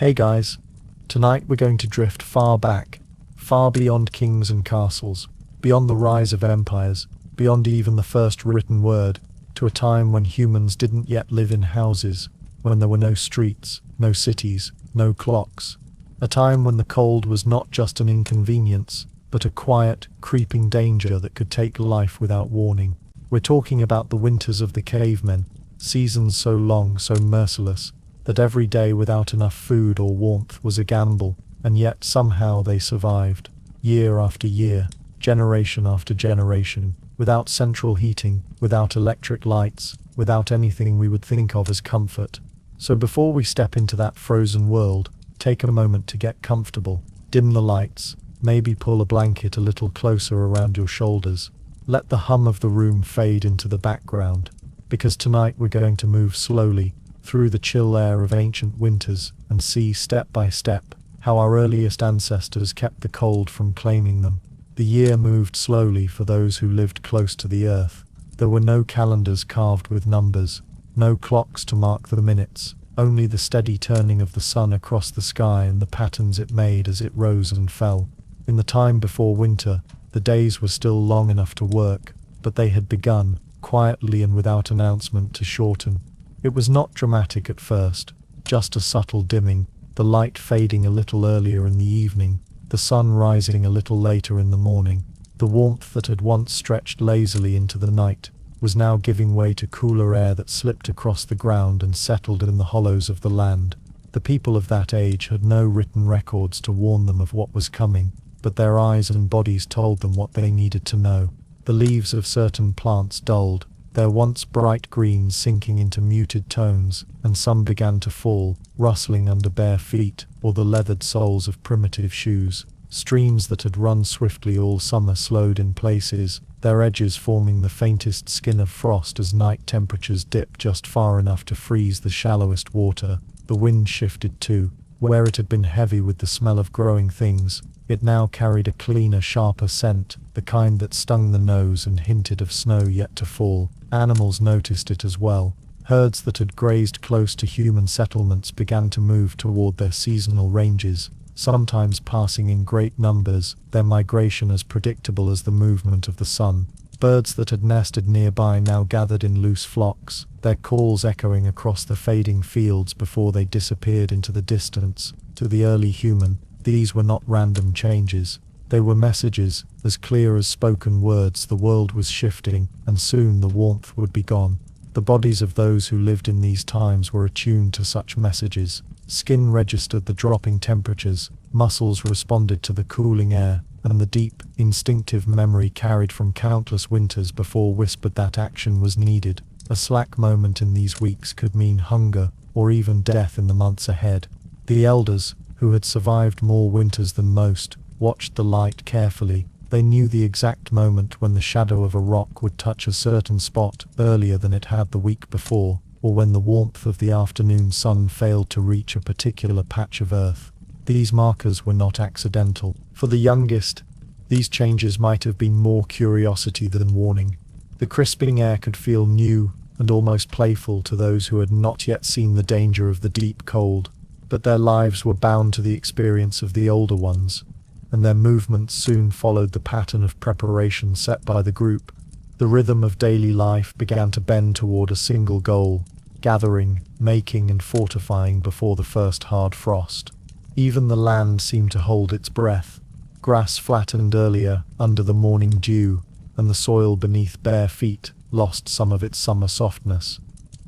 Hey guys, tonight we're going to drift far back, far beyond kings and castles, beyond the rise of empires, beyond even the first written word, to a time when humans didn't yet live in houses, when there were no streets, no cities, no clocks. A time when the cold was not just an inconvenience, but a quiet, creeping danger that could take life without warning. We're talking about the winters of the cavemen, seasons so long, so merciless, that every day without enough food or warmth was a gamble, and yet somehow they survived, year after year, generation after generation, without central heating, without electric lights, without anything we would think of as comfort. So before we step into that frozen world, take a moment to get comfortable, dim the lights, maybe pull a blanket a little closer around your shoulders. Let the hum of the room fade into the background, because tonight we're going to move slowly through the chill air of ancient winters and see step by step how our earliest ancestors kept the cold from claiming them. The year moved slowly for those who lived close to the earth. There were no calendars carved with numbers, no clocks to mark the minutes, only the steady turning of the sun across the sky and the patterns it made as it rose and fell. In the time before winter, the days were still long enough to work, but they had begun, quietly and without announcement, to shorten. It was not dramatic at first, just a subtle dimming, the light fading a little earlier in the evening, the sun rising a little later in the morning. The warmth that had once stretched lazily into the night was now giving way to cooler air that slipped across the ground and settled in the hollows of the land. The people of that age had no written records to warn them of what was coming, but their eyes and bodies told them what they needed to know. The leaves of certain plants dulled, their once bright greens sinking into muted tones, and some began to fall, rustling under bare feet or the leathered soles of primitive shoes. Streams that had run swiftly all summer slowed in places, their edges forming the faintest skin of frost as night temperatures dipped just far enough to freeze the shallowest water. The wind shifted too. Where it had been heavy with the smell of growing things, it now carried a cleaner, sharper scent, the kind that stung the nose and hinted of snow yet to fall. Animals noticed it as well. Herds that had grazed close to human settlements began to move toward their seasonal ranges, sometimes passing in great numbers, their migration as predictable as the movement of the sun. Birds that had nested nearby now gathered in loose flocks, their calls echoing across the fading fields before they disappeared into the distance. To the early human, these were not random changes. They were messages, as clear as spoken words. The world was shifting, and soon the warmth would be gone. The bodies of those who lived in these times were attuned to such messages. Skin registered the dropping temperatures, muscles responded to the cooling air, and the deep, instinctive memory carried from countless winters before whispered that action was needed. A slack moment in these weeks could mean hunger, or even death in the months ahead. The elders, who had survived more winters than most, watched the light carefully. They knew the exact moment when the shadow of a rock would touch a certain spot earlier than it had the week before, or when the warmth of the afternoon sun failed to reach a particular patch of earth. These markers were not accidental. For the youngest, these changes might have been more curiosity than warning. The crisping air could feel new and almost playful to those who had not yet seen the danger of the deep cold, but their lives were bound to the experience of the older ones, and their movements soon followed the pattern of preparation set by the group. The rhythm of daily life began to bend toward a single goal: gathering, making, and fortifying before the first hard frost. Even the land seemed to hold its breath. Grass flattened earlier under the morning dew, and the soil beneath bare feet lost some of its summer softness.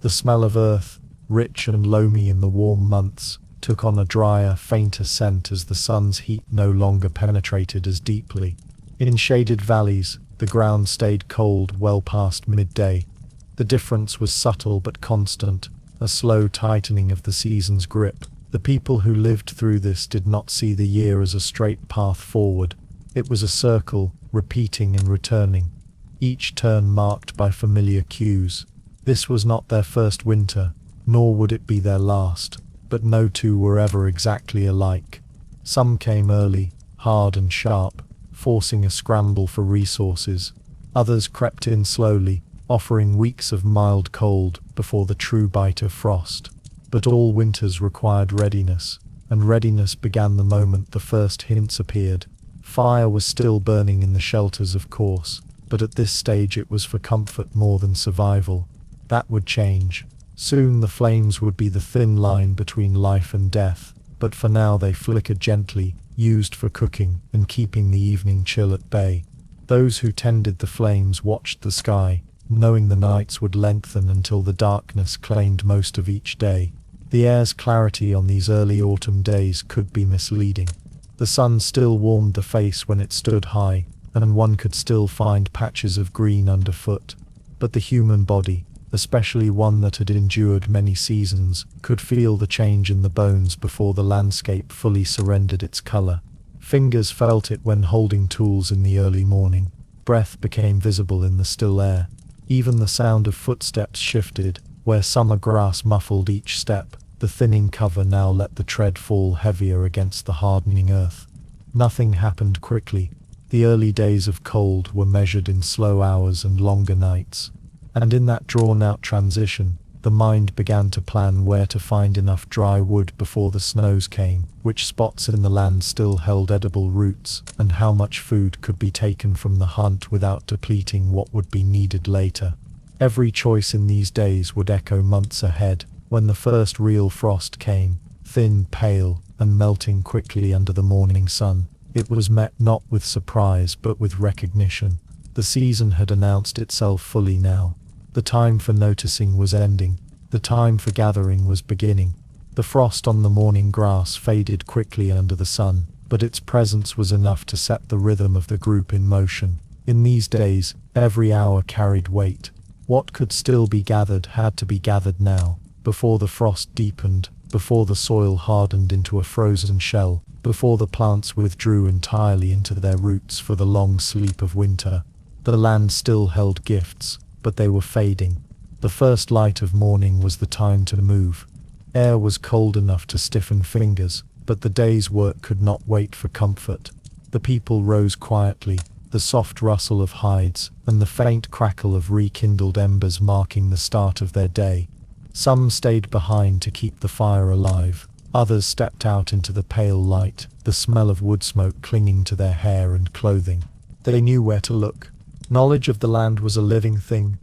The smell of earth, rich and loamy in the warm months, took on a drier, fainter scent as the sun's heat no longer penetrated as deeply. In shaded valleys, the ground stayed cold well past midday. The difference was subtle but constant, a slow tightening of the season's grip. The people who lived through this did not see the year as a straight path forward. It was a circle, repeating and returning, each turn marked by familiar cues. This was not their first winter, nor would it be their last, but no two were ever exactly alike. Some came early, hard and sharp, forcing a scramble for resources. Others crept in slowly, offering weeks of mild cold before the true bite of frost. But all winters required readiness. and readiness began the moment the first hints appeared. Fire was still burning in the shelters, of course, but at this stage it was for comfort more than survival. That would change. Soon the flames would be the thin line between life and death, but for now they flickered gently, used for cooking and keeping the evening chill at bay. Those who tended the flames watched the sky, knowing the nights would lengthen until the darkness claimed most of each day. The air's clarity on these early autumn days could be misleading. The sun still warmed the face when it stood high, and one could still find patches of green underfoot. But the human body, especially one that had endured many seasons, could feel the change in the bones before the landscape fully surrendered its color. Fingers felt it when holding tools in the early morning. Breath became visible in the still air. Even the sound of footsteps shifted. Where summer grass muffled each step, the thinning cover now let the tread fall heavier against the hardening earth. Nothing happened quickly. The early days of cold were measured in slow hours and longer nights. And in that drawn-out transition, the mind began to plan where to find enough dry wood before the snows came, which spots in the land still held edible roots, and how much food could be taken from the hunt without depleting what would be needed later. Every choice in these days would echo months ahead, when the first real frost came, thin, pale, and melting quickly under the morning sun. It was met not with surprise but with recognition. The season had announced itself fully now. The time for noticing was ending. The time for gathering was beginning. The frost on the morning grass faded quickly under the sun, but its presence was enough to set the rhythm of the group in motion. In these days, every hour carried weight. What could still be gathered had to be gathered now, before the frost deepened, before the soil hardened into a frozen shell, before the plants withdrew entirely into their roots for the long sleep of winter. The land still held gifts, but they were fading. The first light of morning was the time to move. Air was cold enough to stiffen fingers, but the day's work could not wait for comfort. The people rose quietly, the soft rustle of hides, and the faint crackle of rekindled embers marking the start of their day. Some stayed behind to keep the fire alive. Others stepped out into the pale light, the smell of wood smoke clinging to their hair and clothing. They knew where to look. Knowledge of the land was a living thing,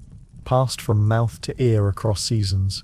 passed from mouth to ear across seasons.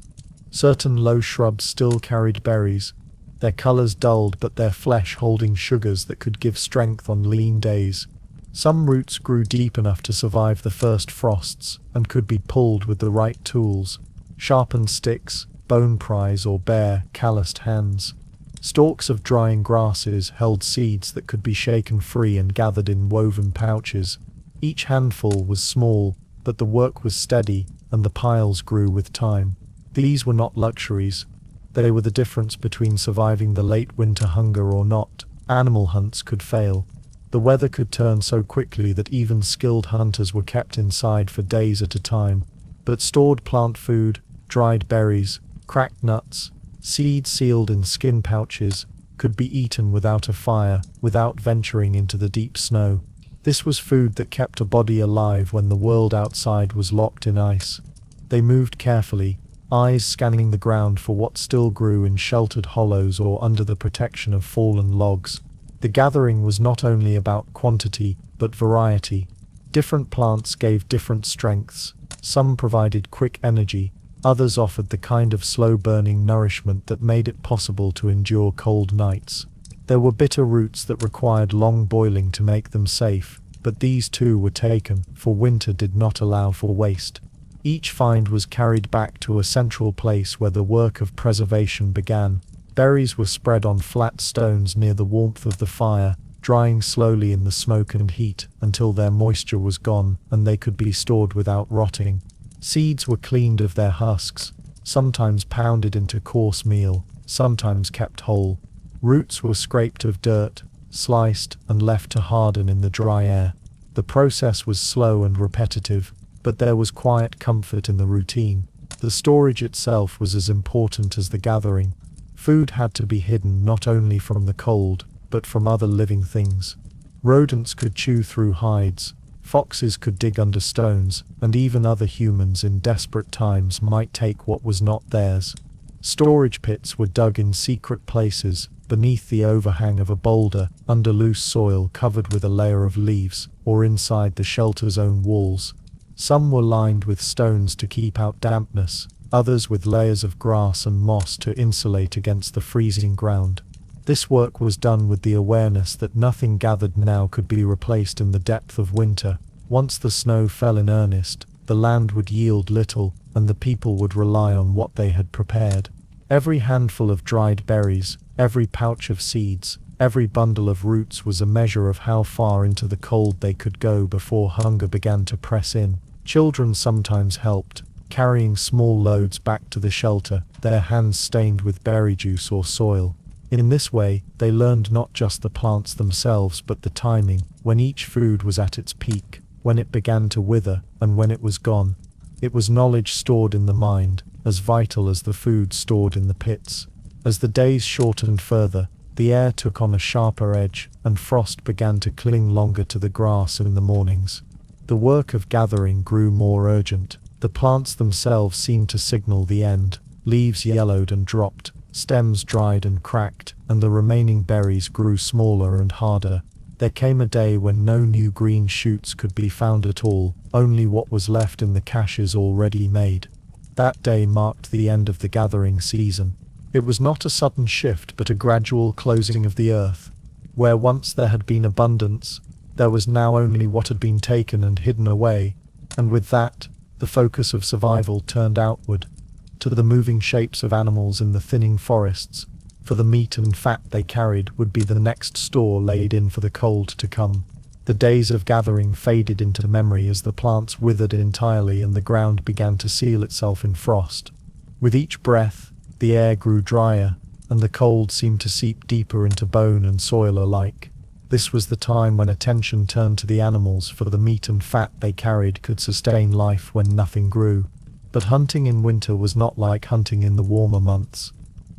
Certain low shrubs still carried berries, their colors dulled but their flesh holding sugars that could give strength on lean days. Some roots grew deep enough to survive the first frosts, and could be pulled with the right tools. Sharpened sticks, bone pries or bare, calloused hands. Stalks of drying grasses held seeds that could be shaken free and gathered in woven pouches. Each handful was small, but the work was steady, and the piles grew with time. These were not luxuries. They were the difference between surviving the late winter hunger or not. Animal hunts could fail. The weather could turn so quickly that even skilled hunters were kept inside for days at a time. But stored plant food, dried berries, cracked nuts, seeds sealed in skin pouches, could be eaten without a fire, without venturing into the deep snow. This was food that kept a body alive when the world outside was locked in ice. They moved carefully, eyes scanning the ground for what still grew in sheltered hollows or under the protection of fallen logs. The gathering was not only about quantity, but variety. Different plants gave different strengths. Some provided quick energy, others offered the kind of slow-burning nourishment that made it possible to endure cold nights. There were bitter roots that required long boiling to make them safe, but these too were taken, for winter did not allow for waste. Each find was carried back to a central place where the work of preservation began. Berries were spread on flat stones near the warmth of the fire, drying slowly in the smoke and heat until their moisture was gone and they could be stored without rotting. Seeds were cleaned of their husks, sometimes pounded into coarse meal, sometimes kept whole. Roots were scraped of dirt, sliced, and left to harden in the dry air. The process was slow and repetitive, but there was quiet comfort in the routine. The storage itself was as important as the gathering. Food had to be hidden not only from the cold, but from other living things. Rodents could chew through hides, foxes could dig under stones, and even other humans in desperate times might take what was not theirs. Storage pits were dug in secret places, beneath the overhang of a boulder, under loose soil covered with a layer of leaves, or inside the shelter's own walls. Some were lined with stones to keep out dampness, others with layers of grass and moss to insulate against the freezing ground. This work was done with the awareness that nothing gathered now could be replaced in the depth of winter. Once the snow fell in earnest, the land would yield little, and the people would rely on what they had prepared. Every handful of dried berries, every pouch of seeds, every bundle of roots was a measure of how far into the cold they could go before hunger began to press in. Children sometimes helped, carrying small loads back to the shelter, their hands stained with berry juice or soil. In this way, they learned not just the plants themselves but the timing, when each food was at its peak, when it began to wither, and when it was gone. It was knowledge stored in the mind, as vital as the food stored in the pits. As the days shortened further, the air took on a sharper edge, and frost began to cling longer to the grass in the mornings. The work of gathering grew more urgent. The plants themselves seemed to signal the end. Leaves yellowed and dropped, stems dried and cracked, and the remaining berries grew smaller and harder. There came a day when no new green shoots could be found at all, only what was left in the caches already made. That day marked the end of the gathering season. It was not a sudden shift but a gradual closing of the earth. Where once there had been abundance, there was now only what had been taken and hidden away, and with that, the focus of survival turned outward, to the moving shapes of animals in the thinning forests, for the meat and fat they carried would be the next store laid in for the cold to come. The days of gathering faded into memory as the plants withered entirely and the ground began to seal itself in frost. With each breath, the air grew drier, and the cold seemed to seep deeper into bone and soil alike. This was the time when attention turned to the animals, for the meat and fat they carried could sustain life when nothing grew. But hunting in winter was not like hunting in the warmer months.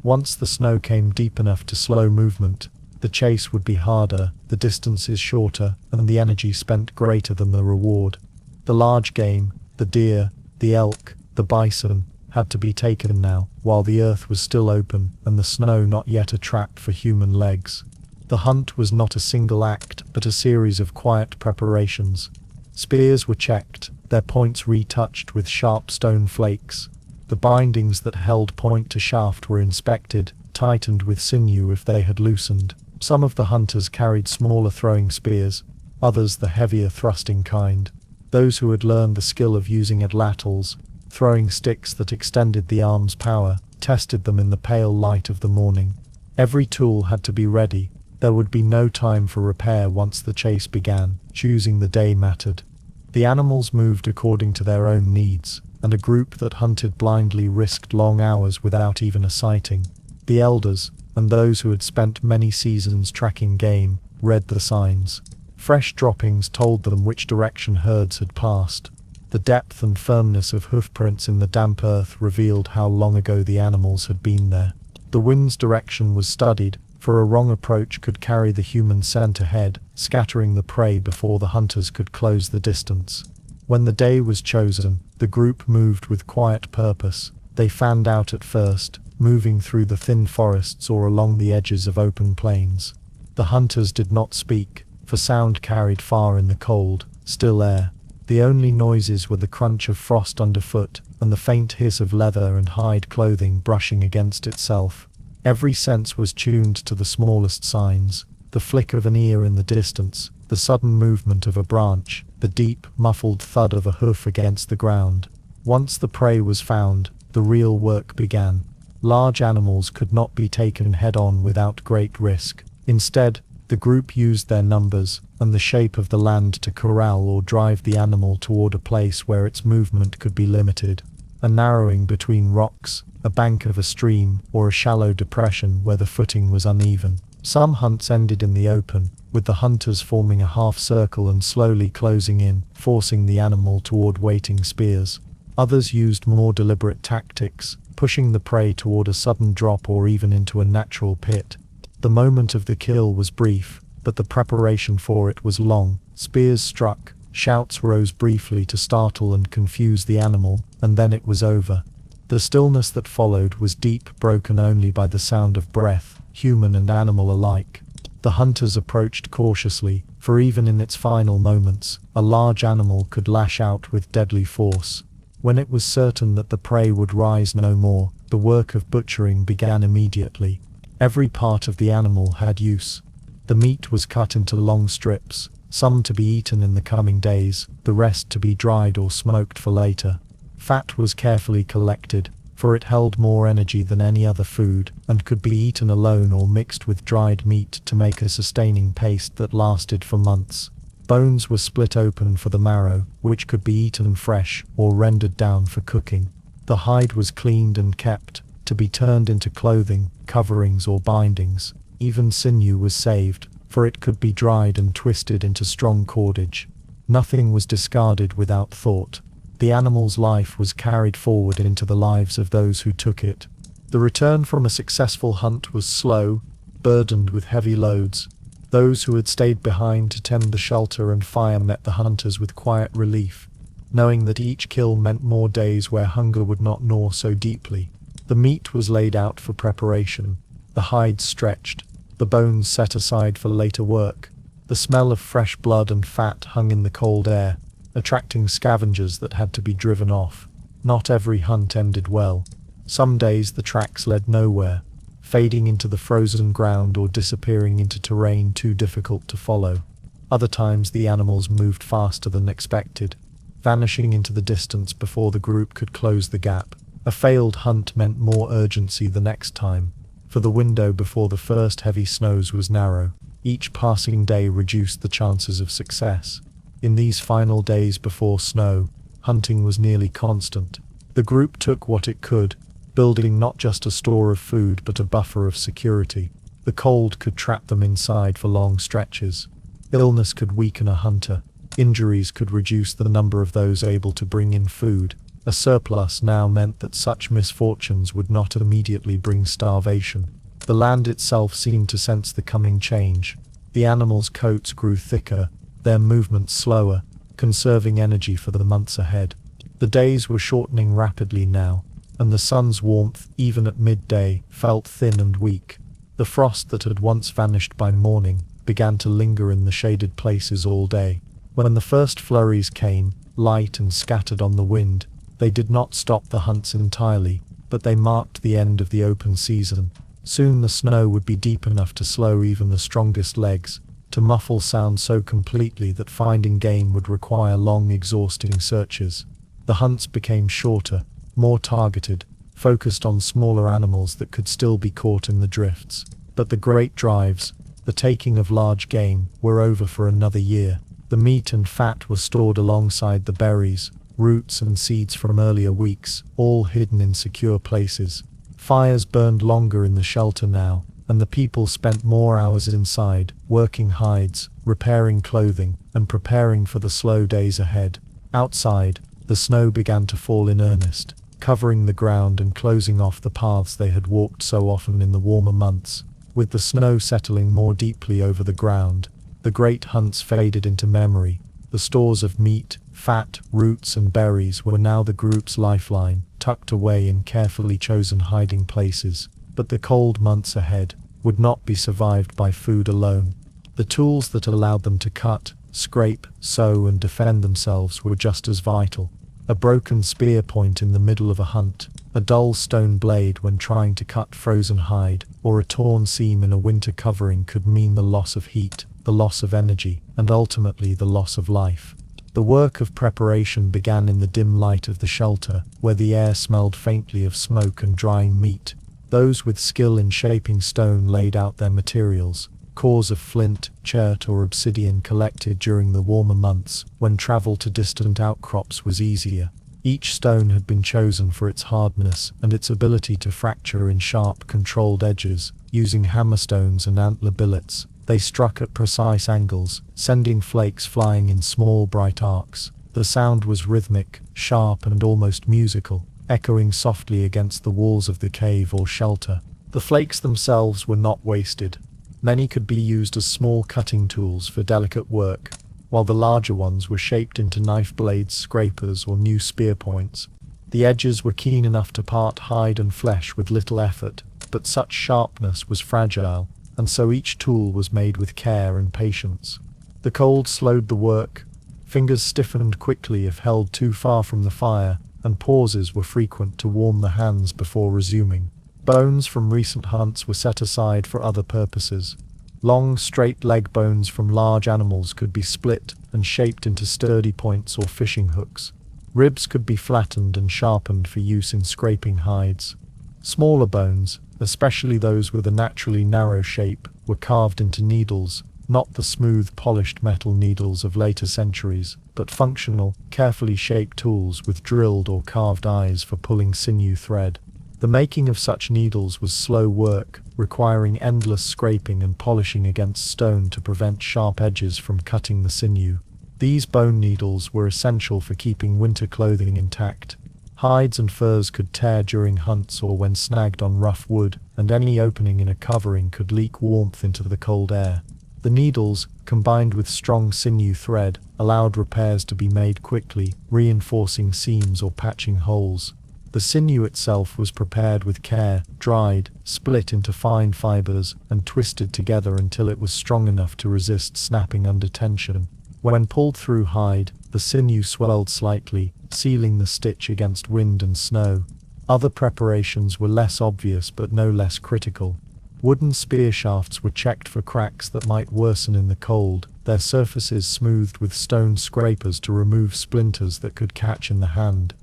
Once the snow came deep enough to slow movement, the chase would be harder, the distances shorter, and the energy spent greater than the reward. The large game, the deer, the elk, the bison, had to be taken now, while the earth was still open and the snow not yet a trap for human legs. The hunt was not a single act, but a series of quiet preparations. Spears were checked, their points retouched with sharp stone flakes. The bindings that held point to shaft were inspected, tightened with sinew if they had loosened. Some of the hunters carried smaller throwing spears, others the heavier thrusting kind. Those who had learned the skill of using atlatls, throwing sticks that extended the arm's power, tested them in the pale light of the morning. Every tool had to be ready. There would be no time for repair once the chase began. Choosing the day mattered. The animals moved according to their own needs, and a group that hunted blindly risked long hours without even a sighting. The elders, and those who had spent many seasons tracking game, read the signs. Fresh droppings told them which direction herds had passed. The depth and firmness of hoofprints in the damp earth revealed how long ago the animals had been there. The wind's direction was studied, for a wrong approach could carry the human scent ahead, scattering the prey before the hunters could close the distance. When the day was chosen, the group moved with quiet purpose. They fanned out at first, moving through the thin forests or along the edges of open plains. The hunters did not speak, for sound carried far in the cold, still air. The only noises were the crunch of frost underfoot, and the faint hiss of leather and hide clothing brushing against itself. Every sense was tuned to the smallest signs, the flick of an ear in the distance, the sudden movement of a branch, the deep, muffled thud of a hoof against the ground. Once the prey was found, the real work began. Large animals could not be taken head-on without great risk. Instead, the group used their numbers and the shape of the land to corral or drive the animal toward a place where its movement could be limited. A narrowing between rocks, a bank of a stream, or a shallow depression where the footing was uneven. Some hunts ended in the open, with the hunters forming a half circle and slowly closing in, forcing the animal toward waiting spears. Others used more deliberate tactics, pushing the prey toward a sudden drop or even into a natural pit. The moment of the kill was brief, but the preparation for it was long. Spears struck, shouts rose briefly to startle and confuse the animal, and then it was over. The stillness that followed was deep, broken only by the sound of breath, human and animal alike. The hunters approached cautiously, for even in its final moments, a large animal could lash out with deadly force. When it was certain that the prey would rise no more, the work of butchering began immediately. Every part of the animal had use. The meat was cut into long strips, some to be eaten in the coming days, the rest to be dried or smoked for later. Fat was carefully collected, for it held more energy than any other food, and could be eaten alone or mixed with dried meat to make a sustaining paste that lasted for months. Bones were split open for the marrow, which could be eaten fresh or rendered down for cooking. The hide was cleaned and kept, to be turned into clothing, coverings or bindings. Even sinew was saved, for it could be dried and twisted into strong cordage. Nothing was discarded without thought. The animal's life was carried forward into the lives of those who took it. The return from a successful hunt was slow, burdened with heavy loads. Those who had stayed behind to tend the shelter and fire met the hunters with quiet relief, knowing that each kill meant more days where hunger would not gnaw so deeply. The meat was laid out for preparation, the hides stretched, the bones set aside for later work. The smell of fresh blood and fat hung in the cold air, attracting scavengers that had to be driven off. Not every hunt ended well. Some days the tracks led nowhere, fading into the frozen ground or disappearing into terrain too difficult to follow. Other times the animals moved faster than expected, vanishing into the distance before the group could close the gap. A failed hunt meant more urgency the next time, for the window before the first heavy snows was narrow. Each passing day reduced the chances of success. In these final days before snow, hunting was nearly constant. The group took what it could, building not just a store of food but a buffer of security. The cold could trap them inside for long stretches. Illness could weaken a hunter. Injuries could reduce the number of those able to bring in food. A surplus now meant that such misfortunes would not immediately bring starvation. The land itself seemed to sense the coming change. The animals' coats grew thicker, their movements slower, conserving energy for the months ahead. The days were shortening rapidly now, and the sun's warmth, even at midday, felt thin and weak. The frost that had once vanished by morning began to linger in the shaded places all day. When the first flurries came, light and scattered on the wind, they did not stop the hunts entirely, but they marked the end of the open season. Soon the snow would be deep enough to slow even the strongest legs, to muffle sound so completely that finding game would require long, exhausting searches. The hunts became shorter, more targeted, focused on smaller animals that could still be caught in the drifts. But the great drives, the taking of large game, were over for another year. The meat and fat were stored alongside the berries, roots and seeds from earlier weeks, all hidden in secure places. Fires burned longer in the shelter now, and the people spent more hours inside, working hides, repairing clothing, and preparing for the slow days ahead. Outside, the snow began to fall in earnest, covering the ground and closing off the paths they had walked so often in the warmer months. With the snow settling more deeply over the ground, the great hunts faded into memory. The stores of meat, fat, roots and berries were now the group's lifeline, tucked away in carefully chosen hiding places. But the cold months ahead would not be survived by food alone. The tools that allowed them to cut, scrape, sew and defend themselves were just as vital. A broken spear point in the middle of a hunt, a dull stone blade when trying to cut frozen hide, or a torn seam in a winter covering could mean the loss of heat, the loss of energy, and ultimately the loss of life. The work of preparation began in the dim light of the shelter, where the air smelled faintly of smoke and drying meat. Those with skill in shaping stone laid out their materials, cores of flint, chert or obsidian collected during the warmer months, when travel to distant outcrops was easier. Each stone had been chosen for its hardness and its ability to fracture in sharp, controlled edges. Using hammerstones and antler billets, they struck at precise angles, sending flakes flying in small, bright arcs. The sound was rhythmic, sharp and almost musical, echoing softly against the walls of the cave or shelter. The flakes themselves were not wasted. Many could be used as small cutting tools for delicate work, while the larger ones were shaped into knife blades, scrapers, or new spear points. The edges were keen enough to part hide and flesh with little effort, But such sharpness was fragile, and so each tool was made with care and patience. The cold slowed the work. Fingers stiffened quickly if held too far from the fire, and pauses were frequent to warm the hands before resuming. Bones from recent hunts were set aside for other purposes. Long, straight leg bones from large animals could be split and shaped into sturdy points or fishing hooks. Ribs could be flattened and sharpened for use in scraping hides. Smaller bones, especially those with a naturally narrow shape, were carved into needles, not the smooth, polished metal needles of later centuries, but functional, carefully shaped tools with drilled or carved eyes for pulling sinew thread. The making of such needles was slow work, requiring endless scraping and polishing against stone to prevent sharp edges from cutting the sinew. These bone needles were essential for keeping winter clothing intact. Hides and furs could tear during hunts or when snagged on rough wood, and any opening in a covering could leak warmth into the cold air. The needles, combined with strong sinew thread, allowed repairs to be made quickly, reinforcing seams or patching holes. The sinew itself was prepared with care, dried, split into fine fibers, and twisted together until it was strong enough to resist snapping under tension. When pulled through hide, the sinew swelled slightly, sealing the stitch against wind and snow. Other preparations were less obvious but no less critical. Wooden spear shafts were checked for cracks that might worsen in the cold, their surfaces smoothed with stone scrapers to remove splinters that could catch in the hand.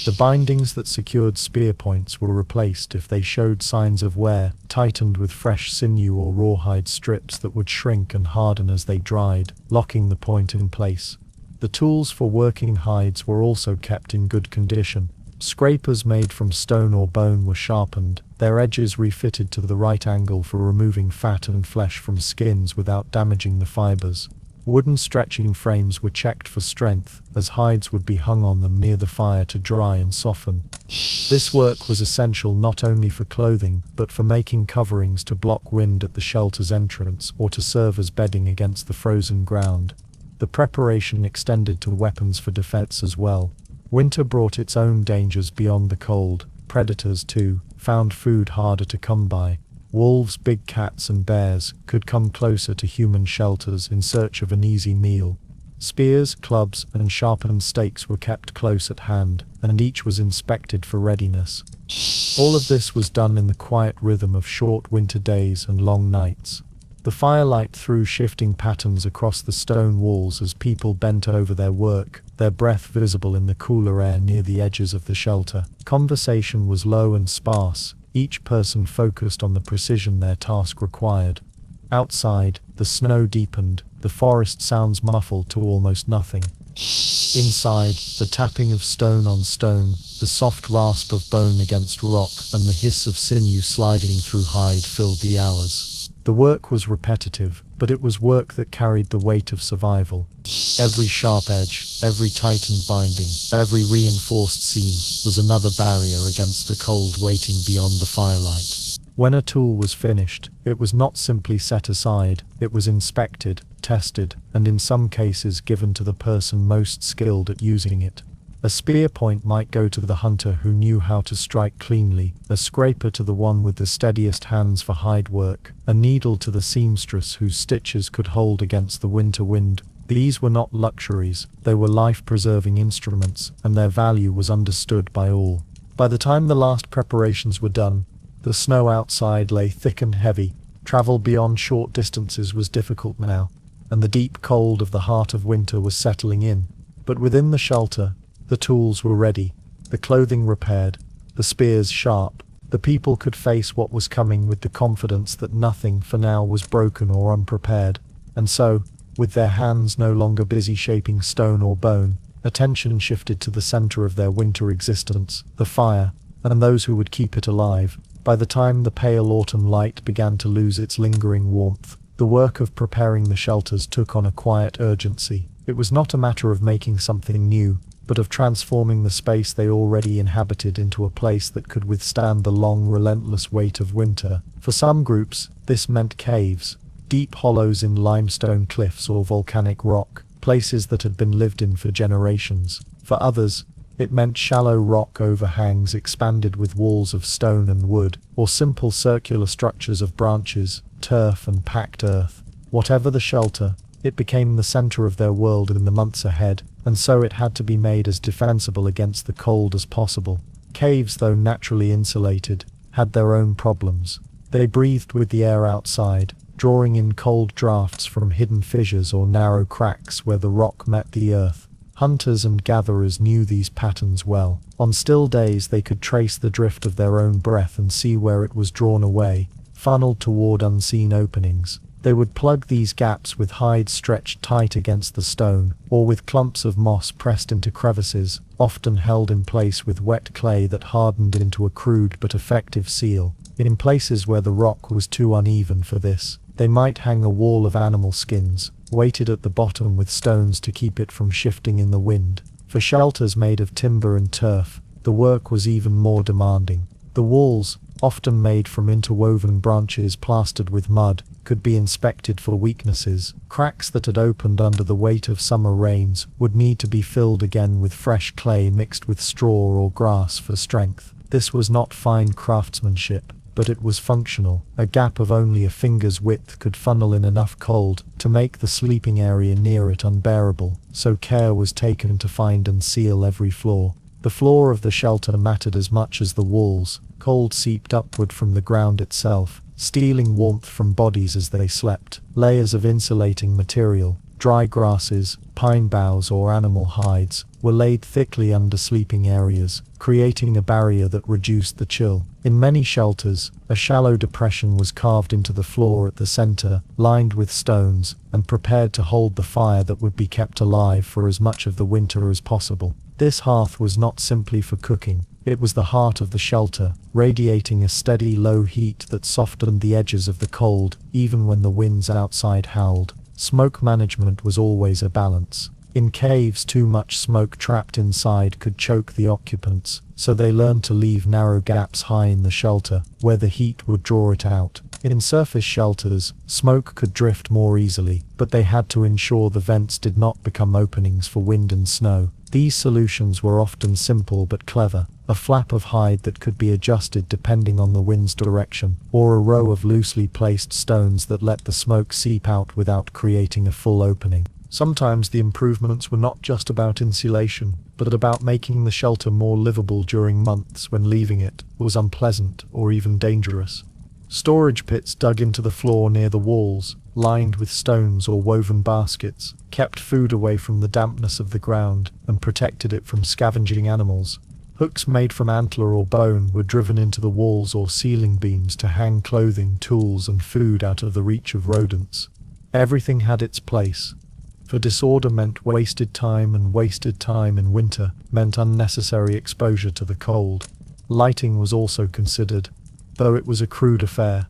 The bindings that secured spear points were replaced if they showed signs of wear, tightened with fresh sinew or rawhide strips that would shrink and harden as they dried, locking the point in place. The tools for working hides were also kept in good condition. Scrapers made from stone or bone were sharpened, their edges refitted to the right angle for removing fat and flesh from skins without damaging the fibers. Wooden stretching frames were checked for strength, as hides would be hung on them near the fire to dry and soften. This work was essential not only for clothing, but for making coverings to block wind at the shelter's entrance or to serve as bedding against the frozen ground. The preparation extended to weapons for defense as well. Winter brought its own dangers beyond the cold. Predators, too, found food harder to come by. Wolves, big cats and bears could come closer to human shelters in search of an easy meal. Spears, clubs, and sharpened stakes were kept close at hand, and each was inspected for readiness. All of this was done in the quiet rhythm of short winter days and long nights. The firelight threw shifting patterns across the stone walls as people bent over their work, their breath visible in the cooler air near the edges of the shelter. Conversation was low and sparse, each person focused on the precision their task required. Outside, the snow deepened, the forest sounds muffled to almost nothing. Inside, the tapping of stone on stone, the soft rasp of bone against rock, and the hiss of sinew sliding through hide filled the hours. The work was repetitive, but it was work that carried the weight of survival. Every sharp edge, every tightened binding, every reinforced seam was another barrier against the cold waiting beyond the firelight. When a tool was finished, it was not simply set aside, it was inspected, tested, and in some cases given to the person most skilled at using it. A spear point might go to the hunter who knew how to strike cleanly, a scraper to the one with the steadiest hands for hide work, a needle to the seamstress whose stitches could hold against the winter wind. These were not luxuries, they were life-preserving instruments, and their value was understood by all. By the time the last preparations were done, the snow outside lay thick and heavy. Travel beyond short distances was difficult now, and the deep cold of the heart of winter was settling in. But within the shelter, the tools were ready, the clothing repaired, the spears sharp. The people could face what was coming with the confidence that nothing for now was broken or unprepared. And so, with their hands no longer busy shaping stone or bone, attention shifted to the center of their winter existence, the fire, and those who would keep it alive. By the time the pale autumn light began to lose its lingering warmth, the work of preparing the shelters took on a quiet urgency. It was not a matter of making something new, but of transforming the space they already inhabited into a place that could withstand the long, relentless weight of winter. For some groups, this meant caves, deep hollows in limestone cliffs or volcanic rock, places that had been lived in for generations. For others, It meant shallow rock overhangs expanded with walls of stone and wood, or simple circular structures of branches, turf and packed earth. Whatever the shelter, it became the center of their world in the months ahead, and so it had to be made as defensible against the cold as possible. Caves, though naturally insulated, had their own problems. They breathed with the air outside, drawing in cold drafts from hidden fissures or narrow cracks where the rock met the earth. Hunters and gatherers knew these patterns well. On still days they could trace the drift of their own breath and see where it was drawn away, funneled toward unseen openings. They would plug these gaps with hides stretched tight against the stone, or with clumps of moss pressed into crevices, often held in place with wet clay that hardened into a crude but effective seal. In places where the rock was too uneven for this, they might hang a wall of animal skins, weighted at the bottom with stones to keep it from shifting in the wind. For shelters made of timber and turf, the work was even more demanding. The walls, often made from interwoven branches plastered with mud, could be inspected for weaknesses. Cracks that had opened under the weight of summer rains would need to be filled again with fresh clay mixed with straw or grass for strength. This was not fine craftsmanship, but it was functional. A gap of only a finger's width could funnel in enough cold to make the sleeping area near it unbearable, so care was taken to find and seal every floor. The floor of the shelter mattered as much as the walls. Cold seeped upward from the ground itself, stealing warmth from bodies as they slept. Layers of insulating material, dry grasses, pine boughs or animal hides, were laid thickly under sleeping areas, creating a barrier that reduced the chill. In many shelters, a shallow depression was carved into the floor at the center, lined with stones, and prepared to hold the fire that would be kept alive for as much of the winter as possible. This hearth was not simply for cooking. It was the heart of the shelter, radiating a steady low heat that softened the edges of the cold, even when the winds outside howled. Smoke management was always a balance. In caves, too much smoke trapped inside could choke the occupants, so they learned to leave narrow gaps high in the shelter, where the heat would draw it out. In surface shelters, smoke could drift more easily, but they had to ensure the vents did not become openings for wind and snow. These solutions were often simple but clever: a flap of hide that could be adjusted depending on the wind's direction, or a row of loosely placed stones that let the smoke seep out without creating a full opening. Sometimes the improvements were not just about insulation, but about making the shelter more livable during months when leaving it was unpleasant or even dangerous. Storage pits dug into the floor near the walls, lined with stones or woven baskets, kept food away from the dampness of the ground and protected it from scavenging animals. Hooks made from antler or bone were driven into the walls or ceiling beams to hang clothing, tools and food out of the reach of rodents. Everything had its place. For disorder meant wasted time, and wasted time in winter meant unnecessary exposure to the cold. Lighting was also considered, though it was a crude affair.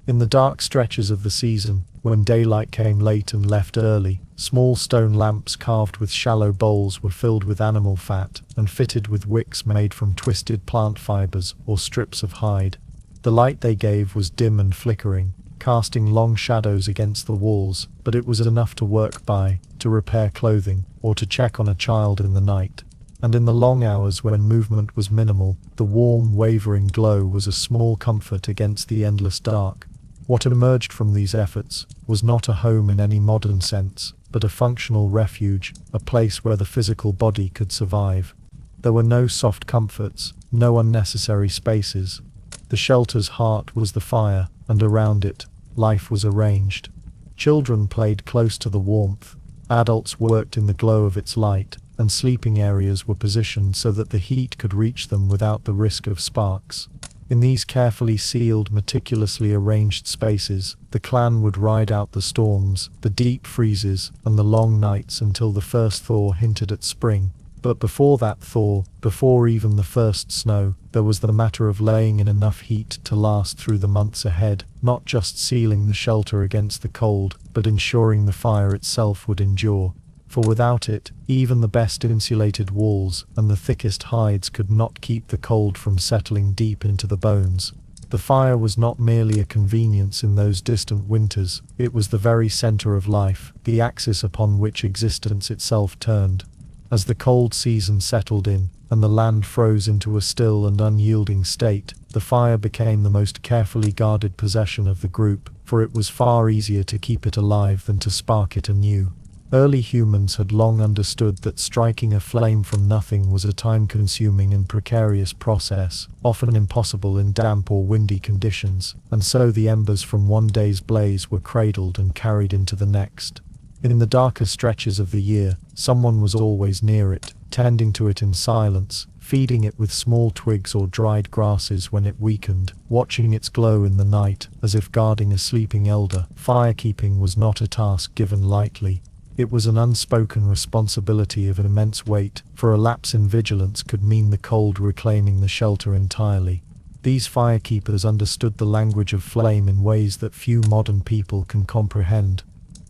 In the dark stretches of the season, when daylight came late and left early, small stone lamps carved with shallow bowls were filled with animal fat and fitted with wicks made from twisted plant fibers or strips of hide. The light they gave was dim and flickering, casting long shadows against the walls, but it was enough to work by, to repair clothing, or to check on a child in the night. And in the long hours when movement was minimal, the warm, wavering glow was a small comfort against the endless dark. What emerged from these efforts was not a home in any modern sense, but a functional refuge, a place where the physical body could survive. There were no soft comforts, no unnecessary spaces. The shelter's heart was the fire, and around it, life was arranged. Children played close to the warmth, adults worked in the glow of its light, and sleeping areas were positioned so that the heat could reach them without the risk of sparks. In these carefully sealed, meticulously arranged spaces, the clan would ride out the storms, the deep freezes, and the long nights until the first thaw hinted at spring. But before that thaw, before even the first snow, there was the matter of laying in enough heat to last through the months ahead, not just sealing the shelter against the cold, but ensuring the fire itself would endure. For without it, even the best insulated walls and the thickest hides could not keep the cold from settling deep into the bones. The fire was not merely a convenience in those distant winters, it was the very center of life, the axis upon which existence itself turned. As the cold season settled in, and the land froze into a still and unyielding state, the fire became the most carefully guarded possession of the group, for it was far easier to keep it alive than to spark it anew. Early humans had long understood that striking a flame from nothing was a time-consuming and precarious process, often impossible in damp or windy conditions, and so the embers from one day's blaze were cradled and carried into the next. In the darker stretches of the year, someone was always near it, tending to it in silence, feeding it with small twigs or dried grasses when it weakened, watching its glow in the night, as if guarding a sleeping elder. Firekeeping was not a task given lightly. It was an unspoken responsibility of immense weight, for a lapse in vigilance could mean the cold reclaiming the shelter entirely. These firekeepers understood the language of flame in ways that few modern people can comprehend.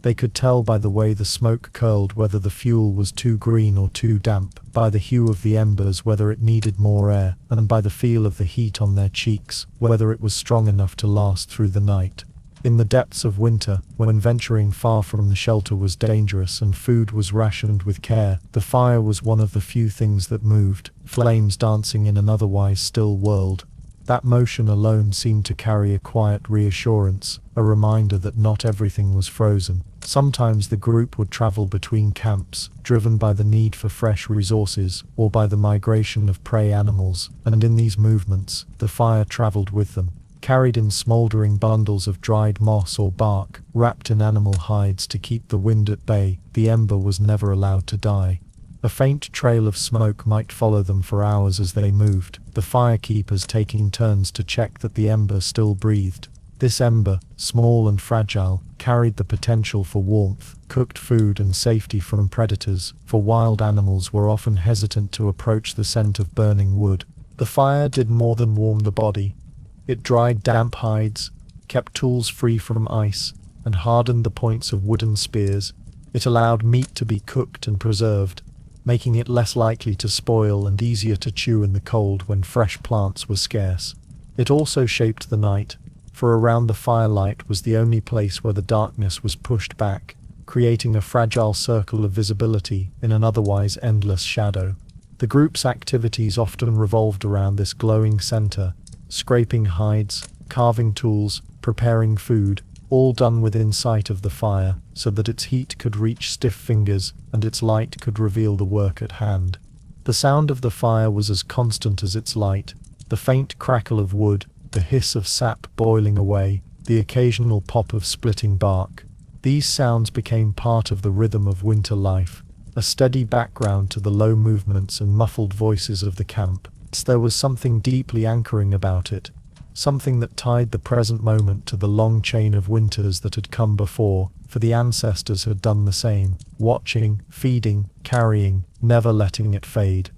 They could tell by the way the smoke curled whether the fuel was too green or too damp, by the hue of the embers whether it needed more air, and by the feel of the heat on their cheeks, whether it was strong enough to last through the night. In the depths of winter, when venturing far from the shelter was dangerous and food was rationed with care, the fire was one of the few things that moved, flames dancing in an otherwise still world. That motion alone seemed to carry a quiet reassurance, a reminder that not everything was frozen. Sometimes the group would travel between camps, driven by the need for fresh resources, or by the migration of prey animals, and in these movements, the fire traveled with them. Carried in smoldering bundles of dried moss or bark, wrapped in animal hides to keep the wind at bay, the ember was never allowed to die. A faint trail of smoke might follow them for hours as they moved, the firekeepers taking turns to check that the ember still breathed. This ember, small and fragile, carried the potential for warmth, cooked food and safety from predators, for wild animals were often hesitant to approach the scent of burning wood. The fire did more than warm the body. It dried damp hides, kept tools free from ice, and hardened the points of wooden spears. It allowed meat to be cooked and preserved, making it less likely to spoil and easier to chew in the cold when fresh plants were scarce. It also shaped the night, for around the firelight was the only place where the darkness was pushed back, creating a fragile circle of visibility in an otherwise endless shadow. The group's activities often revolved around this glowing center, scraping hides, carving tools, preparing food, all done within sight of the fire, so that its heat could reach stiff fingers and its light could reveal the work at hand. The sound of the fire was as constant as its light, the faint crackle of wood, the hiss of sap boiling away, the occasional pop of splitting bark. These sounds became part of the rhythm of winter life, a steady background to the low movements and muffled voices of the camp. There was something deeply anchoring about it, something that tied the present moment to the long chain of winters that had come before, for the ancestors had done the same, watching, feeding, carrying, never letting it fade.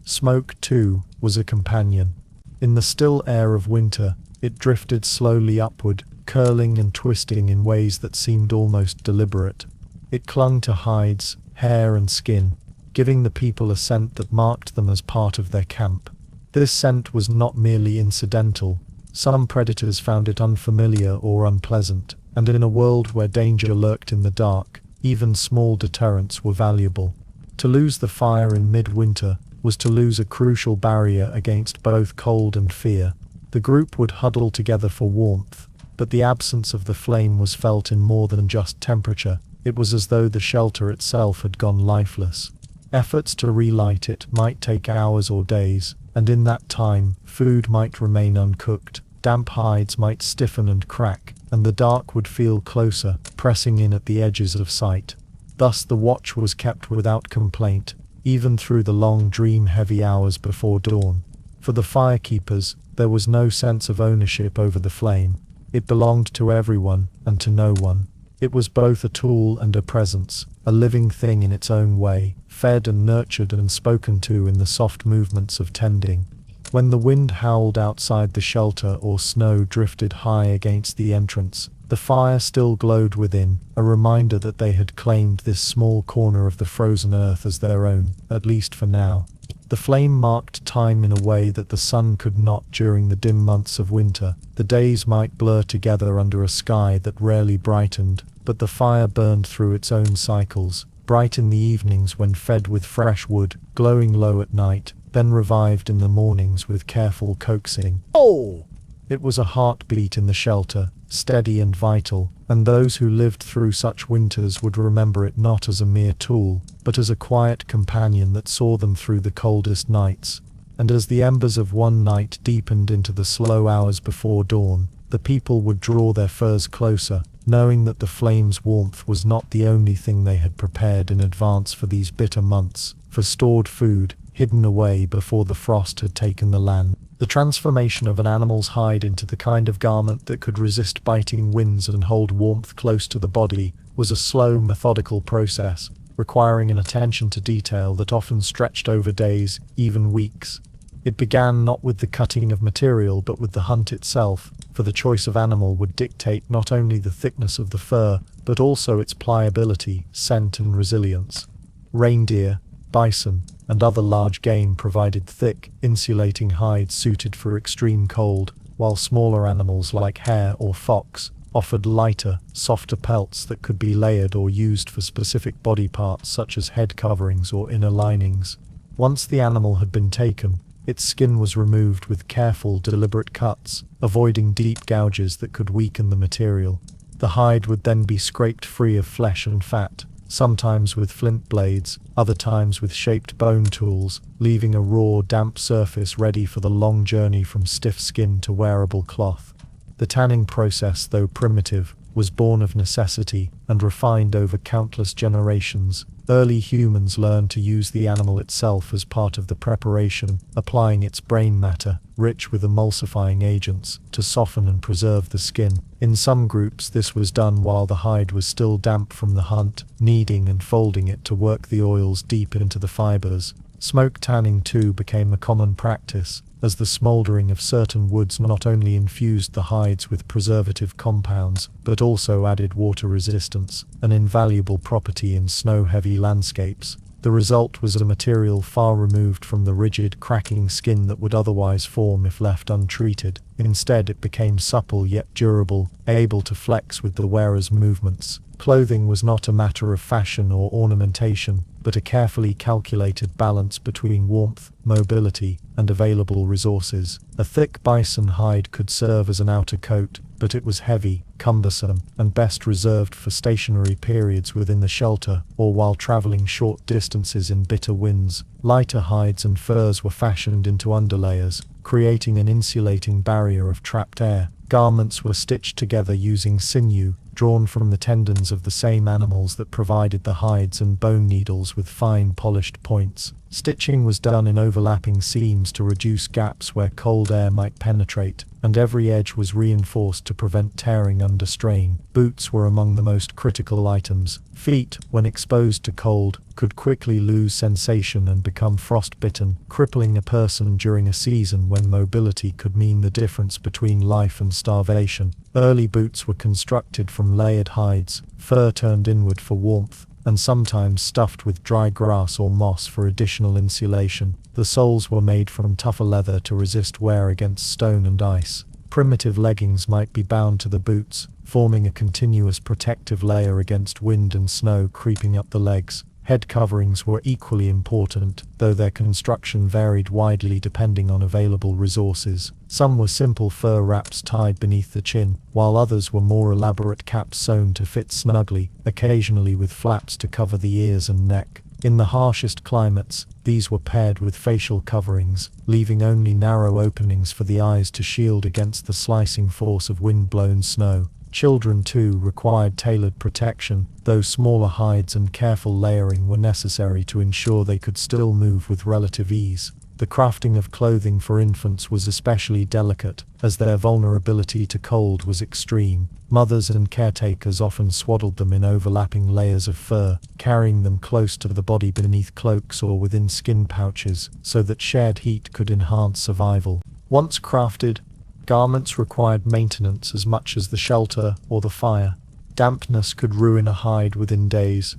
Smoke, too, was a companion. In the still air of winter, it drifted slowly upward, curling and twisting in ways that seemed almost deliberate. It clung to hides, hair and skin, giving the people a scent that marked them as part of their camp. This scent was not merely incidental. Some predators found it unfamiliar or unpleasant, and in a world where danger lurked in the dark, even small deterrents were valuable. To lose the fire in midwinter was to lose a crucial barrier against both cold and fear. The group would huddle together for warmth, but the absence of the flame was felt in more than just temperature. It was as though the shelter itself had gone lifeless. Efforts to relight it might take hours or days, and in that time, food might remain uncooked, damp hides might stiffen and crack, and the dark would feel closer, pressing in at the edges of sight. Thus the watch was kept without complaint, even through the long dream-heavy hours before dawn. For the firekeepers, there was no sense of ownership over the flame. It belonged to everyone, and to no one. It was both a tool and a presence, a living thing in its own way, fed and nurtured and spoken to in the soft movements of tending. When the wind howled outside the shelter or snow drifted high against the entrance, the fire still glowed within, a reminder that they had claimed this small corner of the frozen earth as their own, at least for now. The flame marked time in a way that the sun could not during the dim months of winter. The days might blur together under a sky that rarely brightened, but the fire burned through its own cycles, bright in the evenings when fed with fresh wood, glowing low at night, then revived in the mornings with careful coaxing. Oh! It was a heartbeat in the shelter, steady and vital, and those who lived through such winters would remember it not as a mere tool, but as a quiet companion that saw them through the coldest nights. And as the embers of one night deepened into the slow hours before dawn, the people would draw their furs closer, knowing that the flame's warmth was not the only thing they had prepared in advance for these bitter months, for stored food, hidden away before the frost had taken the land. The transformation of an animal's hide into the kind of garment that could resist biting winds and hold warmth close to the body was a slow, methodical process, requiring an attention to detail that often stretched over days, even weeks. It began not with the cutting of material but with the hunt itself, for the choice of animal would dictate not only the thickness of the fur, but also its pliability, scent and resilience. Reindeer, bison, and other large game provided thick, insulating hides suited for extreme cold, while smaller animals like hare or fox offered lighter, softer pelts that could be layered or used for specific body parts such as head coverings or inner linings. Once the animal had been taken, its skin was removed with careful, deliberate cuts, avoiding deep gouges that could weaken the material. The hide would then be scraped free of flesh and fat, sometimes with flint blades, other times with shaped bone tools, leaving a raw, damp surface ready for the long journey from stiff skin to wearable cloth. The tanning process, though primitive, was born of necessity and refined over countless generations. Early humans learned to use the animal itself as part of the preparation, applying its brain matter, rich with emulsifying agents, to soften and preserve the skin. In some groups this was done while the hide was still damp from the hunt, kneading and folding it to work the oils deep into the fibers. Smoke tanning too became a common practice, as the smoldering of certain woods not only infused the hides with preservative compounds, but also added water resistance, an invaluable property in snow-heavy landscapes. The result was a material far removed from the rigid, cracking skin that would otherwise form if left untreated. Instead, it became supple yet durable, able to flex with the wearer's movements. Clothing was not a matter of fashion or ornamentation, but a carefully calculated balance between warmth, mobility, and available resources. A thick bison hide could serve as an outer coat, but it was heavy, cumbersome, and best reserved for stationary periods within the shelter, or while traveling short distances in bitter winds. Lighter hides and furs were fashioned into underlayers, creating an insulating barrier of trapped air. Garments were stitched together using sinew, drawn from the tendons of the same animals that provided the hides, and bone needles with fine polished points. Stitching was done in overlapping seams to reduce gaps where cold air might penetrate, and every edge was reinforced to prevent tearing under strain. Boots were among the most critical items. Feet, when exposed to cold, could quickly lose sensation and become frostbitten, crippling a person during a season when mobility could mean the difference between life and starvation. Early boots were constructed from layered hides, fur turned inward for warmth, and sometimes stuffed with dry grass or moss for additional insulation. The soles were made from tougher leather to resist wear against stone and ice. Primitive leggings might be bound to the boots, forming a continuous protective layer against wind and snow creeping up the legs. Head coverings were equally important, though their construction varied widely depending on available resources. Some were simple fur wraps tied beneath the chin, while others were more elaborate caps sewn to fit snugly, occasionally with flaps to cover the ears and neck. In the harshest climates, these were paired with facial coverings, leaving only narrow openings for the eyes to shield against the slicing force of wind-blown snow. Children, too, required tailored protection, though smaller hides and careful layering were necessary to ensure they could still move with relative ease. The crafting of clothing for infants was especially delicate, as their vulnerability to cold was extreme. Mothers and caretakers often swaddled them in overlapping layers of fur, carrying them close to the body beneath cloaks or within skin pouches, so that shared heat could enhance survival. Once crafted, garments required maintenance as much as the shelter or the fire. Dampness could ruin a hide within days,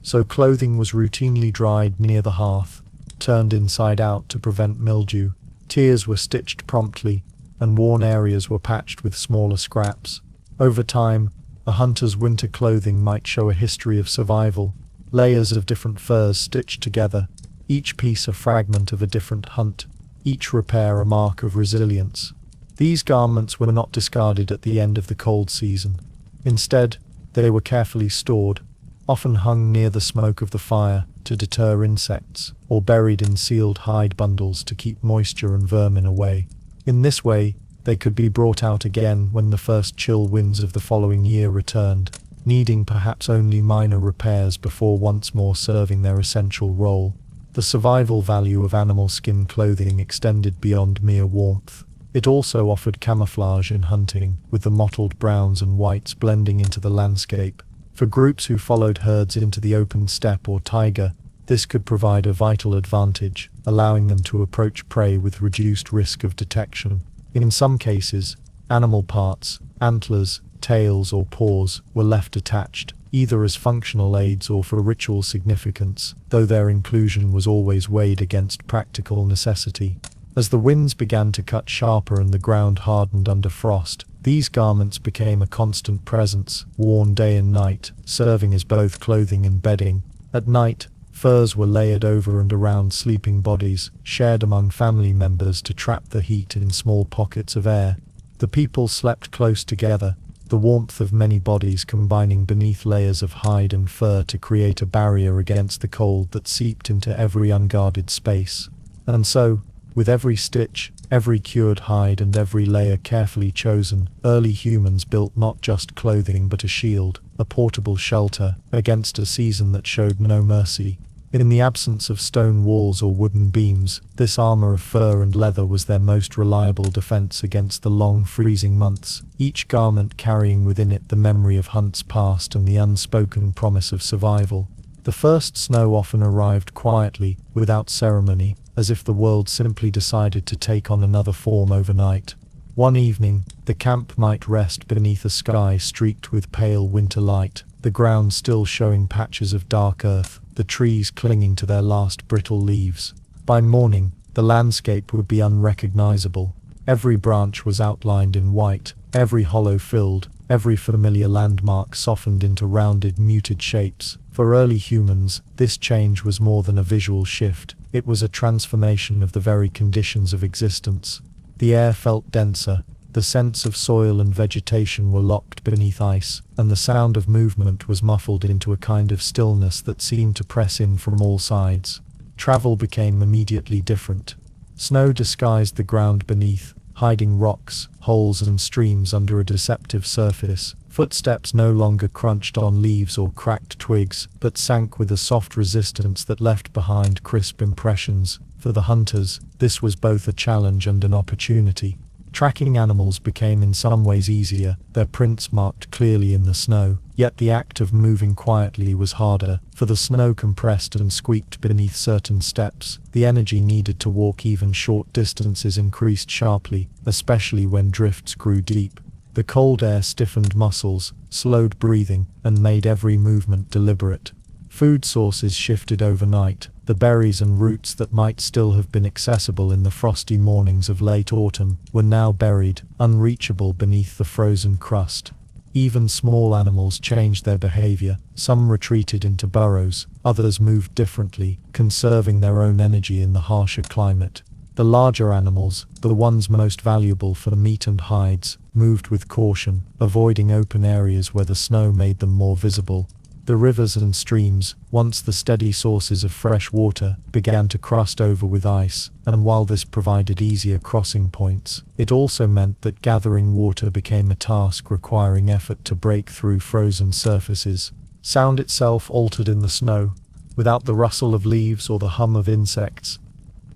so clothing was routinely dried near the hearth, turned inside out to prevent mildew. Tears were stitched promptly, and worn areas were patched with smaller scraps. Over time, a hunter's winter clothing might show a history of survival, layers of different furs stitched together, each piece a fragment of a different hunt, each repair a mark of resilience. These garments were not discarded at the end of the cold season. Instead, they were carefully stored, often hung near the smoke of the fire to deter insects, or buried in sealed hide bundles to keep moisture and vermin away. In this way, they could be brought out again when the first chill winds of the following year returned, needing perhaps only minor repairs before once more serving their essential role. The survival value of animal skin clothing extended beyond mere warmth. It also offered camouflage in hunting, with the mottled browns and whites blending into the landscape. For groups who followed herds into the open steppe or taiga, this could provide a vital advantage, allowing them to approach prey with reduced risk of detection. In some cases, animal parts, antlers, tails or paws, were left attached, either as functional aids or for ritual significance, though their inclusion was always weighed against practical necessity. As the winds began to cut sharper and the ground hardened under frost, these garments became a constant presence, worn day and night, serving as both clothing and bedding. At night, furs were layered over and around sleeping bodies, shared among family members to trap the heat in small pockets of air. The people slept close together, the warmth of many bodies combining beneath layers of hide and fur to create a barrier against the cold that seeped into every unguarded space. And so, with every stitch, every cured hide and every layer carefully chosen, early humans built not just clothing but a shield, a portable shelter, against a season that showed no mercy. In the absence of stone walls or wooden beams, this armor of fur and leather was their most reliable defense against the long freezing months, each garment carrying within it the memory of hunts past and the unspoken promise of survival. The first snow often arrived quietly, without ceremony, as if the world simply decided to take on another form overnight. One evening, the camp might rest beneath a sky streaked with pale winter light, the ground still showing patches of dark earth, the trees clinging to their last brittle leaves. By morning, the landscape would be unrecognizable. Every branch was outlined in white, every hollow filled, every familiar landmark softened into rounded, muted shapes. For early humans, this change was more than a visual shift. It was a transformation of the very conditions of existence. The air felt denser, the scents of soil and vegetation were locked beneath ice, and the sound of movement was muffled into a kind of stillness that seemed to press in from all sides. Travel became immediately different. Snow disguised the ground beneath, hiding rocks, holes and streams under a deceptive surface. Footsteps no longer crunched on leaves or cracked twigs, but sank with a soft resistance that left behind crisp impressions. For the hunters, this was both a challenge and an opportunity. Tracking animals became in some ways easier, their prints marked clearly in the snow, yet the act of moving quietly was harder, for the snow compressed and squeaked beneath certain steps. The energy needed to walk even short distances increased sharply, especially when drifts grew deep. The cold air stiffened muscles, slowed breathing, and made every movement deliberate. Food sources shifted overnight. The berries and roots that might still have been accessible in the frosty mornings of late autumn were now buried, unreachable beneath the frozen crust. Even small animals changed their behavior. Some retreated into burrows, others moved differently, conserving their own energy in the harsher climate. The larger animals, the ones most valuable for meat and hides, moved with caution, avoiding open areas where the snow made them more visible. The rivers and streams, once the steady sources of fresh water, began to crust over with ice, and while this provided easier crossing points, it also meant that gathering water became a task requiring effort to break through frozen surfaces. Sound itself altered in the snow. Without the rustle of leaves or the hum of insects,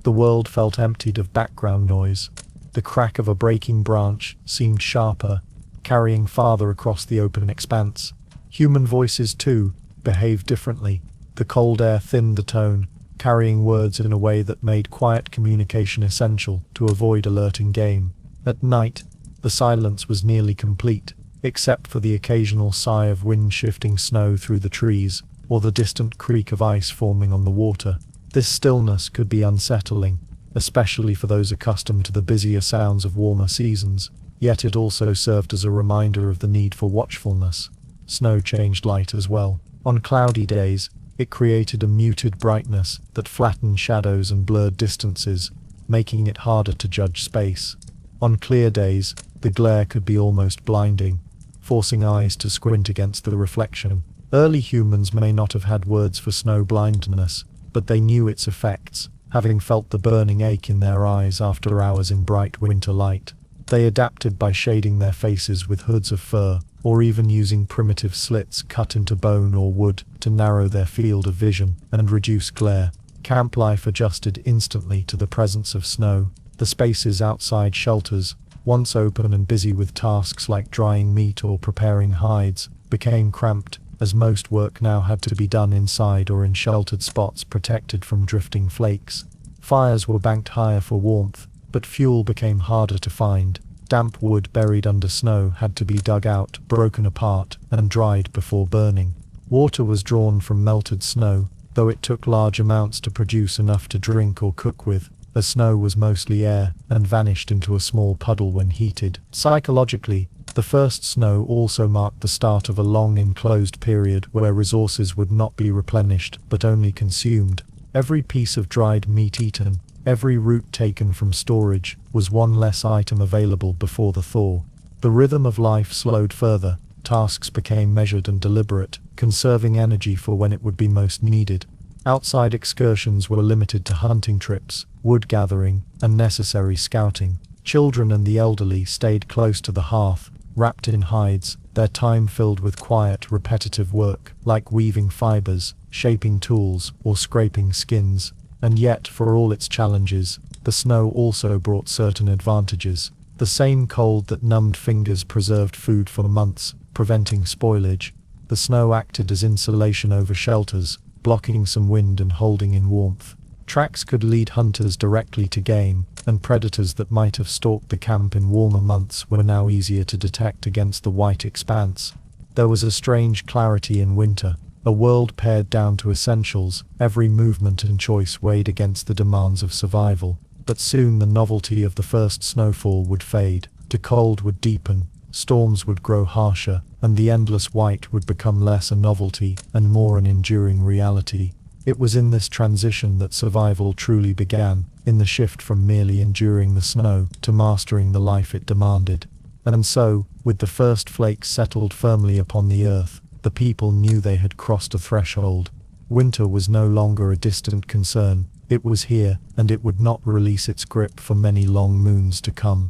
the world felt emptied of background noise. The crack of a breaking branch seemed sharper, carrying farther across the open expanse. Human voices, too, behaved differently. The cold air thinned the tone, carrying words in a way that made quiet communication essential to avoid alerting game. At night, the silence was nearly complete, except for the occasional sigh of wind shifting snow through the trees, or the distant creak of ice forming on the water. This stillness could be unsettling, especially for those accustomed to the busier sounds of warmer seasons, yet it also served as a reminder of the need for watchfulness. Snow changed light as well. On cloudy days, It created a muted brightness that flattened shadows and blurred distances, making it harder to judge space. On clear days, the glare could be almost blinding, forcing eyes to squint against the reflection. Early humans may not have had words for snow blindness, but they knew its effects, having felt the burning ache in their eyes after hours in bright winter light. They adapted by shading their faces with hoods of fur, or even using primitive slits cut into bone or wood to narrow their field of vision and reduce glare. Camp life adjusted instantly to the presence of snow. The spaces outside shelters, once open and busy with tasks like drying meat or preparing hides, became cramped, as most work now had to be done inside or in sheltered spots protected from drifting flakes. Fires were banked higher for warmth, but fuel became harder to find. Damp wood buried under snow had to be dug out, broken apart, and dried before burning. Water was drawn from melted snow, though it took large amounts to produce enough to drink or cook with. The snow was mostly air, and vanished into a small puddle when heated. Psychologically, the first snow also marked the start of a long enclosed period where resources would not be replenished, but only consumed. Every piece of dried meat eaten, every root taken from storage, was one less item available before the thaw. The rhythm of life slowed further. Tasks became measured and deliberate, conserving energy for when it would be most needed. Outside excursions were limited to hunting trips, wood gathering, and necessary scouting. Children and the elderly stayed close to the hearth, wrapped in hides, their time filled with quiet, repetitive work, like weaving fibers, shaping tools, or scraping skins. And yet, for all its challenges, the snow also brought certain advantages. The same cold that numbed fingers preserved food for months, preventing spoilage. The snow acted as insulation over shelters, blocking some wind and holding in warmth. Tracks could lead hunters directly to game, and predators that might have stalked the camp in warmer months were now easier to detect against the white expanse. There was a strange clarity in winter, a world pared down to essentials. Every movement and choice weighed against the demands of survival. But soon the novelty of the first snowfall would fade, the cold would deepen, storms would grow harsher, and the endless white would become less a novelty and more an enduring reality. It was in this transition that survival truly began, in the shift from merely enduring the snow to mastering the life it demanded. And so, with the first flakes settled firmly upon the earth, the people knew they had crossed a threshold. Winter was no longer a distant concern. It was here, and it would not release its grip for many long moons to come.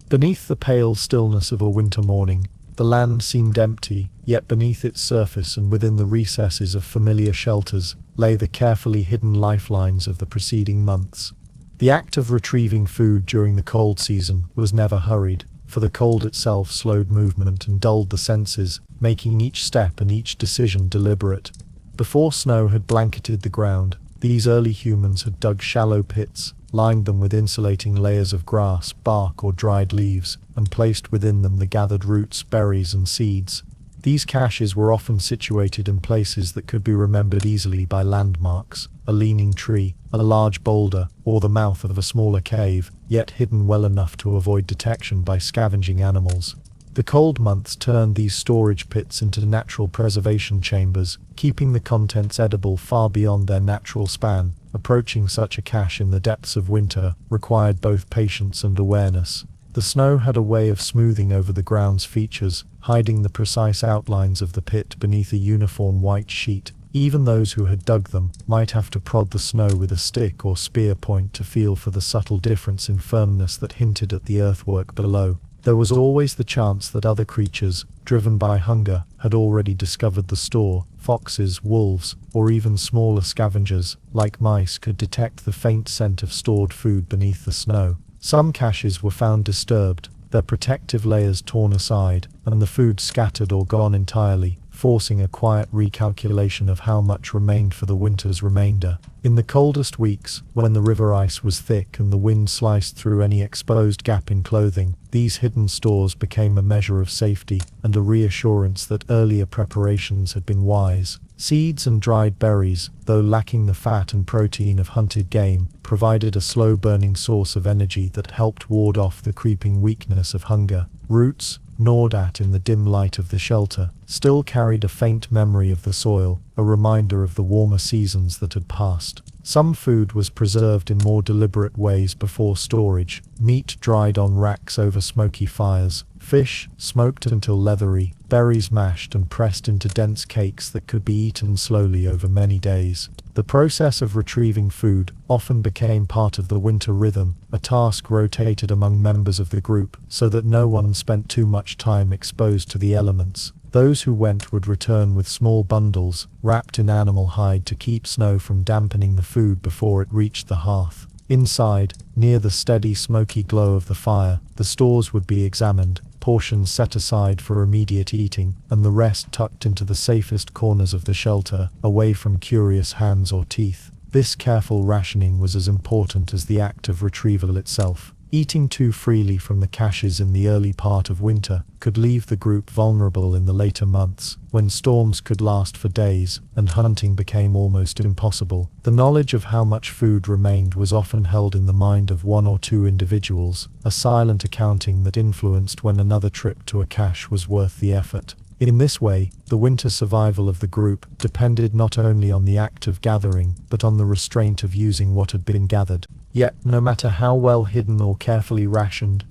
Beneath the pale stillness of a winter morning, the land seemed empty, yet beneath its surface and within the recesses of familiar shelters lay the carefully hidden lifelines of the preceding months. The act of retrieving food during the cold season was never hurried, for the cold itself slowed movement and dulled the senses, making each step and each decision deliberate. Before snow had blanketed the ground, these early humans had dug shallow pits, lined them with insulating layers of grass, bark, or dried leaves, and placed within them the gathered roots, berries, and seeds. These caches were often situated in places that could be remembered easily by landmarks, a leaning tree, a large boulder, or the mouth of a smaller cave, yet hidden well enough to avoid detection by scavenging animals. The cold months turned these storage pits into natural preservation chambers, keeping the contents edible far beyond their natural span. Approaching such a cache in the depths of winter required both patience and awareness. The snow had a way of smoothing over the ground's features, hiding the precise outlines of the pit beneath a uniform white sheet. Even those who had dug them might have to prod the snow with a stick or spear point to feel for the subtle difference in firmness that hinted at the earthwork below. There was always the chance that other creatures, driven by hunger, had already discovered the store. Foxes, wolves, or even smaller scavengers, like mice, could detect the faint scent of stored food beneath the snow. Some caches were found disturbed, their protective layers torn aside, and the food scattered or gone entirely, forcing a quiet recalculation of how much remained for the winter's remainder. In the coldest weeks, when the river ice was thick and the wind sliced through any exposed gap in clothing, these hidden stores became a measure of safety and a reassurance that earlier preparations had been wise. Seeds and dried berries, though lacking the fat and protein of hunted game, provided a slow-burning source of energy that helped ward off the creeping weakness of hunger. Roots, gnawed at in the dim light of the shelter, still carried a faint memory of the soil, a reminder of the warmer seasons that had passed. Some food was preserved in more deliberate ways before storage, meat dried on racks over smoky fires, fish smoked until leathery, berries mashed and pressed into dense cakes that could be eaten slowly over many days. The process of retrieving food often became part of the winter rhythm, a task rotated among members of the group so that no one spent too much time exposed to the elements. Those who went would return with small bundles, wrapped in animal hide to keep snow from dampening the food before it reached the hearth. Inside, near the steady smoky glow of the fire, the stores would be examined, portions set aside for immediate eating, and the rest tucked into the safest corners of the shelter, away from curious hands or teeth. This careful rationing was as important as the act of retrieval itself. Eating too freely from the caches in the early part of winter could leave the group vulnerable in the later months, when storms could last for days and hunting became almost impossible. The knowledge of how much food remained was often held in the mind of one or two individuals, a silent accounting that influenced when another trip to a cache was worth the effort. In this way, the winter survival of the group depended not only on the act of gathering, but on the restraint of using what had been gathered. Yet, no matter how well hidden or carefully rationed,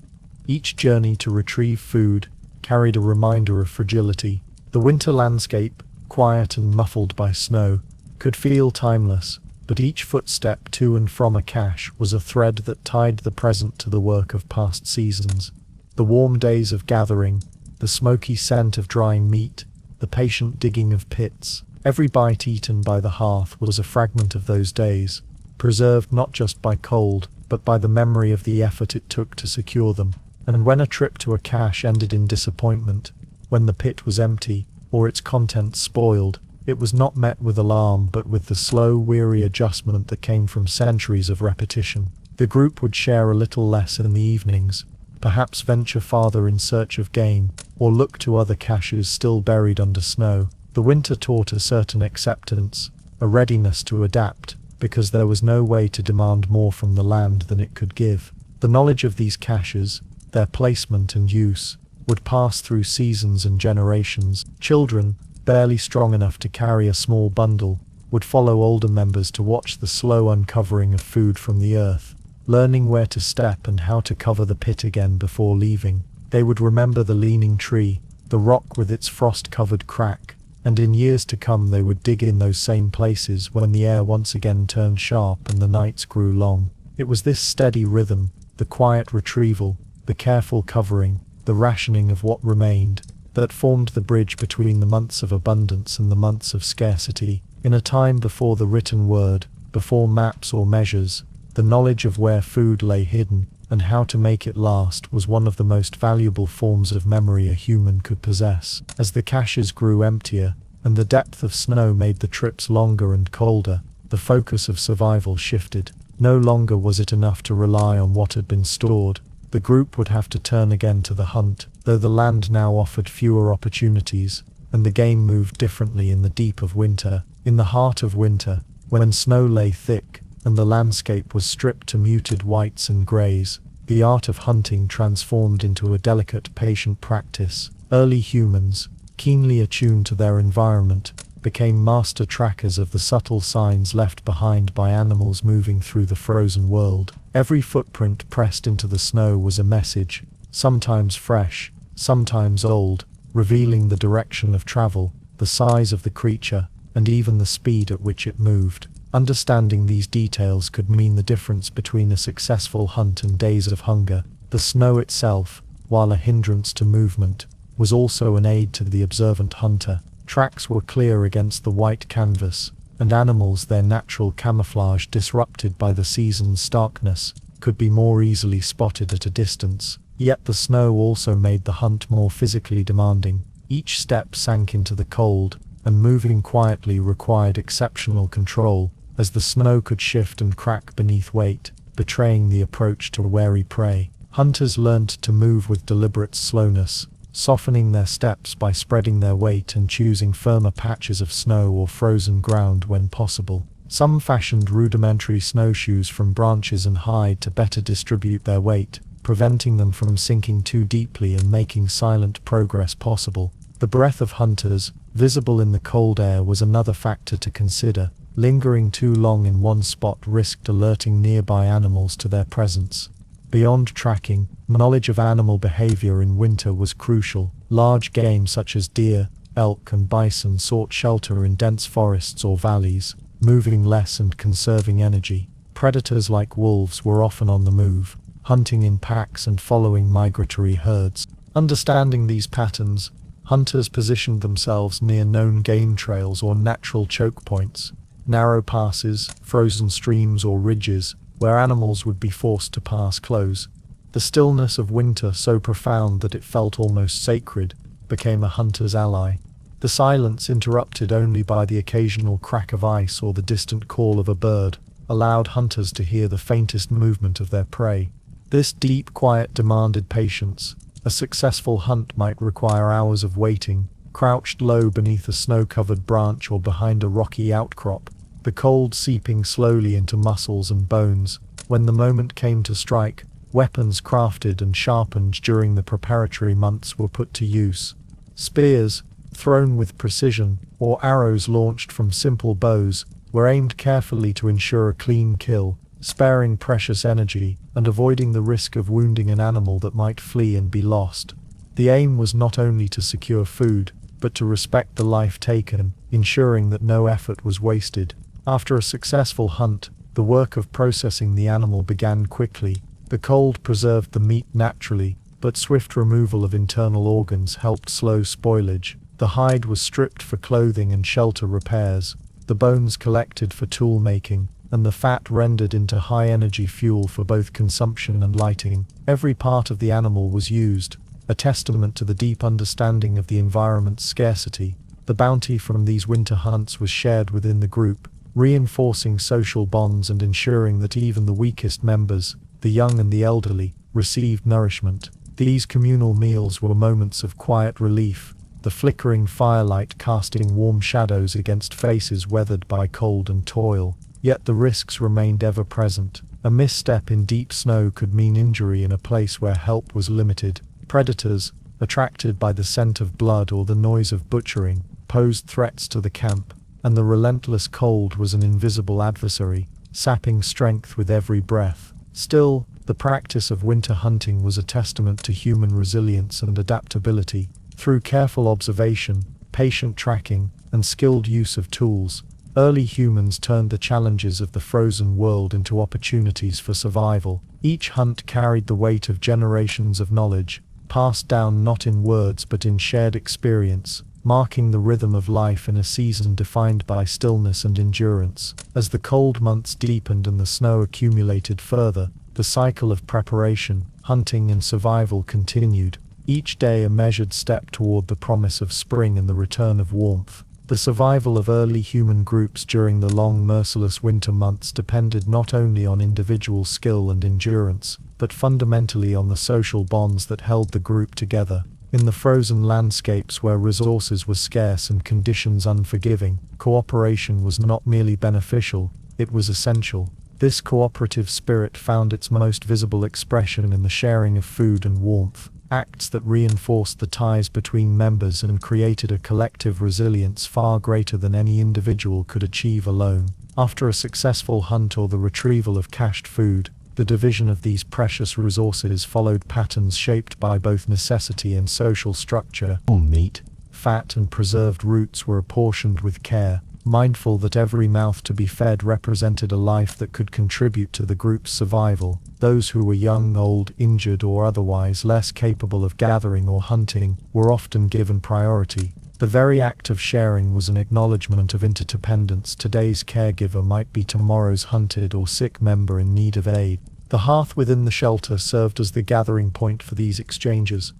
each journey to retrieve food carried a reminder of fragility. The winter landscape, quiet and muffled by snow, could feel timeless, but each footstep to and from a cache was a thread that tied the present to the work of past seasons. The warm days of gathering, the smoky scent of drying meat, the patient digging of pits. Every bite eaten by the hearth was a fragment of those days, preserved not just by cold, but by the memory of the effort it took to secure them. And when a trip to a cache ended in disappointment, when the pit was empty, or its contents spoiled, it was not met with alarm but with the slow, weary adjustment that came from centuries of repetition. The group would share a little less in the evenings, perhaps venture farther in search of game, or look to other caches still buried under snow. The winter taught a certain acceptance, a readiness to adapt, because there was no way to demand more from the land than it could give. The knowledge of these caches, their placement and use, would pass through seasons and generations. Children, barely strong enough to carry a small bundle, would follow older members to watch the slow uncovering of food from the earth, learning where to step and how to cover the pit again before leaving. They would remember the leaning tree, the rock with its frost-covered crack, and in years to come they would dig in those same places when the air once again turned sharp and the nights grew long. It was this steady rhythm, the quiet retrieval, the careful covering, the rationing of what remained, that formed the bridge between the months of abundance and the months of scarcity. In a time before the written word, before maps or measures, the knowledge of where food lay hidden, and how to make it last was one of the most valuable forms of memory a human could possess. As the caches grew emptier, and the depth of snow made the trips longer and colder, the focus of survival shifted. No longer was it enough to rely on what had been stored. The group would have to turn again to the hunt, though the land now offered fewer opportunities, and the game moved differently in the deep of winter. In the heart of winter, when snow lay thick, and the landscape was stripped to muted whites and greys, the art of hunting transformed into a delicate, patient practice. Early humans, keenly attuned to their environment, became master trackers of the subtle signs left behind by animals moving through the frozen world. Every footprint pressed into the snow was a message, sometimes fresh, sometimes old, revealing the direction of travel, the size of the creature, and even the speed at which it moved. Understanding these details could mean the difference between a successful hunt and days of hunger. The snow itself, while a hindrance to movement, was also an aid to the observant hunter. Tracks were clear against the white canvas, and animals, their natural camouflage disrupted by the season's starkness, could be more easily spotted at a distance. Yet the snow also made the hunt more physically demanding. Each step sank into the cold, and moving quietly required exceptional control, as the snow could shift and crack beneath weight, betraying the approach to wary prey. Hunters learned to move with deliberate slowness, softening their steps by spreading their weight and choosing firmer patches of snow or frozen ground when possible. Some fashioned rudimentary snowshoes from branches and hide to better distribute their weight, preventing them from sinking too deeply and making silent progress possible. The breath of hunters, visible in the cold air, was another factor to consider. Lingering too long in one spot risked alerting nearby animals to their presence. Beyond tracking, knowledge of animal behavior in winter was crucial. Large game such as deer, elk and bison sought shelter in dense forests or valleys, moving less and conserving energy. Predators like wolves were often on the move, hunting in packs and following migratory herds. Understanding these patterns, hunters positioned themselves near known game trails or natural choke points, narrow passes, frozen streams or ridges, where animals would be forced to pass close. The stillness of winter, so profound that it felt almost sacred, became a hunter's ally. The silence, interrupted only by the occasional crack of ice or the distant call of a bird, allowed hunters to hear the faintest movement of their prey. This deep quiet demanded patience. A successful hunt might require hours of waiting, crouched low beneath a snow-covered branch or behind a rocky outcrop, the cold seeping slowly into muscles and bones. When the moment came to strike, weapons crafted and sharpened during the preparatory months were put to use. Spears, thrown with precision, or arrows launched from simple bows, were aimed carefully to ensure a clean kill, sparing precious energy and avoiding the risk of wounding an animal that might flee and be lost. The aim was not only to secure food, but to respect the life taken, ensuring that no effort was wasted. After a successful hunt, the work of processing the animal began quickly. The cold preserved the meat naturally, but swift removal of internal organs helped slow spoilage. The hide was stripped for clothing and shelter repairs, the bones collected for tool making, and the fat rendered into high-energy fuel for both consumption and lighting. Every part of the animal was used, a testament to the deep understanding of the environment's scarcity. The bounty from these winter hunts was shared within the group, reinforcing social bonds and ensuring that even the weakest members, the young and the elderly, received nourishment. These communal meals were moments of quiet relief, the flickering firelight casting warm shadows against faces weathered by cold and toil. Yet the risks remained ever present. A misstep in deep snow could mean injury in a place where help was limited. Predators, attracted by the scent of blood or the noise of butchering, posed threats to the camp, and the relentless cold was an invisible adversary, sapping strength with every breath. Still, the practice of winter hunting was a testament to human resilience and adaptability. Through careful observation, patient tracking, and skilled use of tools, early humans turned the challenges of the frozen world into opportunities for survival. Each hunt carried the weight of generations of knowledge, passed down not in words but in shared experience, marking the rhythm of life in a season defined by stillness and endurance. As the cold months deepened and the snow accumulated further, the cycle of preparation, hunting and survival continued, each day a measured step toward the promise of spring and the return of warmth. The survival of early human groups during the long, merciless winter months depended not only on individual skill and endurance, but fundamentally on the social bonds that held the group together. In the frozen landscapes where resources were scarce and conditions unforgiving, cooperation was not merely beneficial, it was essential. This cooperative spirit found its most visible expression in the sharing of food and warmth, acts that reinforced the ties between members and created a collective resilience far greater than any individual could achieve alone. After a successful hunt or the retrieval of cached food, the division of these precious resources followed patterns shaped by both necessity and social structure. Meat, fat and preserved roots were apportioned with care, mindful that every mouth to be fed represented a life that could contribute to the group's survival. Those who were young, old, injured or otherwise less capable of gathering or hunting were often given priority. The very act of sharing was an acknowledgement of interdependence. Today's caregiver might be tomorrow's hunted or sick member in need of aid. The hearth within the shelter served as the gathering point for these exchanges.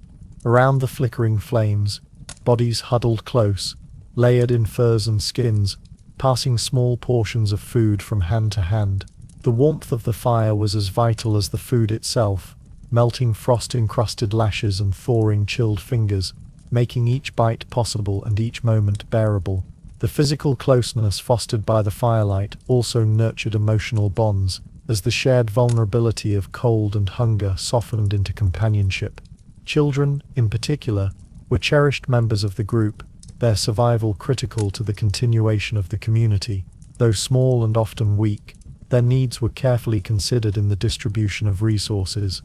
Around the flickering flames, bodies huddled close, layered in furs and skins, passing small portions of food from hand to hand. The warmth of the fire was as vital as the food itself, melting frost-encrusted lashes and thawing chilled fingers, making each bite possible and each moment bearable. The physical closeness fostered by the firelight also nurtured emotional bonds. as the shared vulnerability of cold and hunger softened into companionship. Children, in particular, were cherished members of the group, their survival critical to the continuation of the community. Though small and often weak, their needs were carefully considered in the distribution of resources.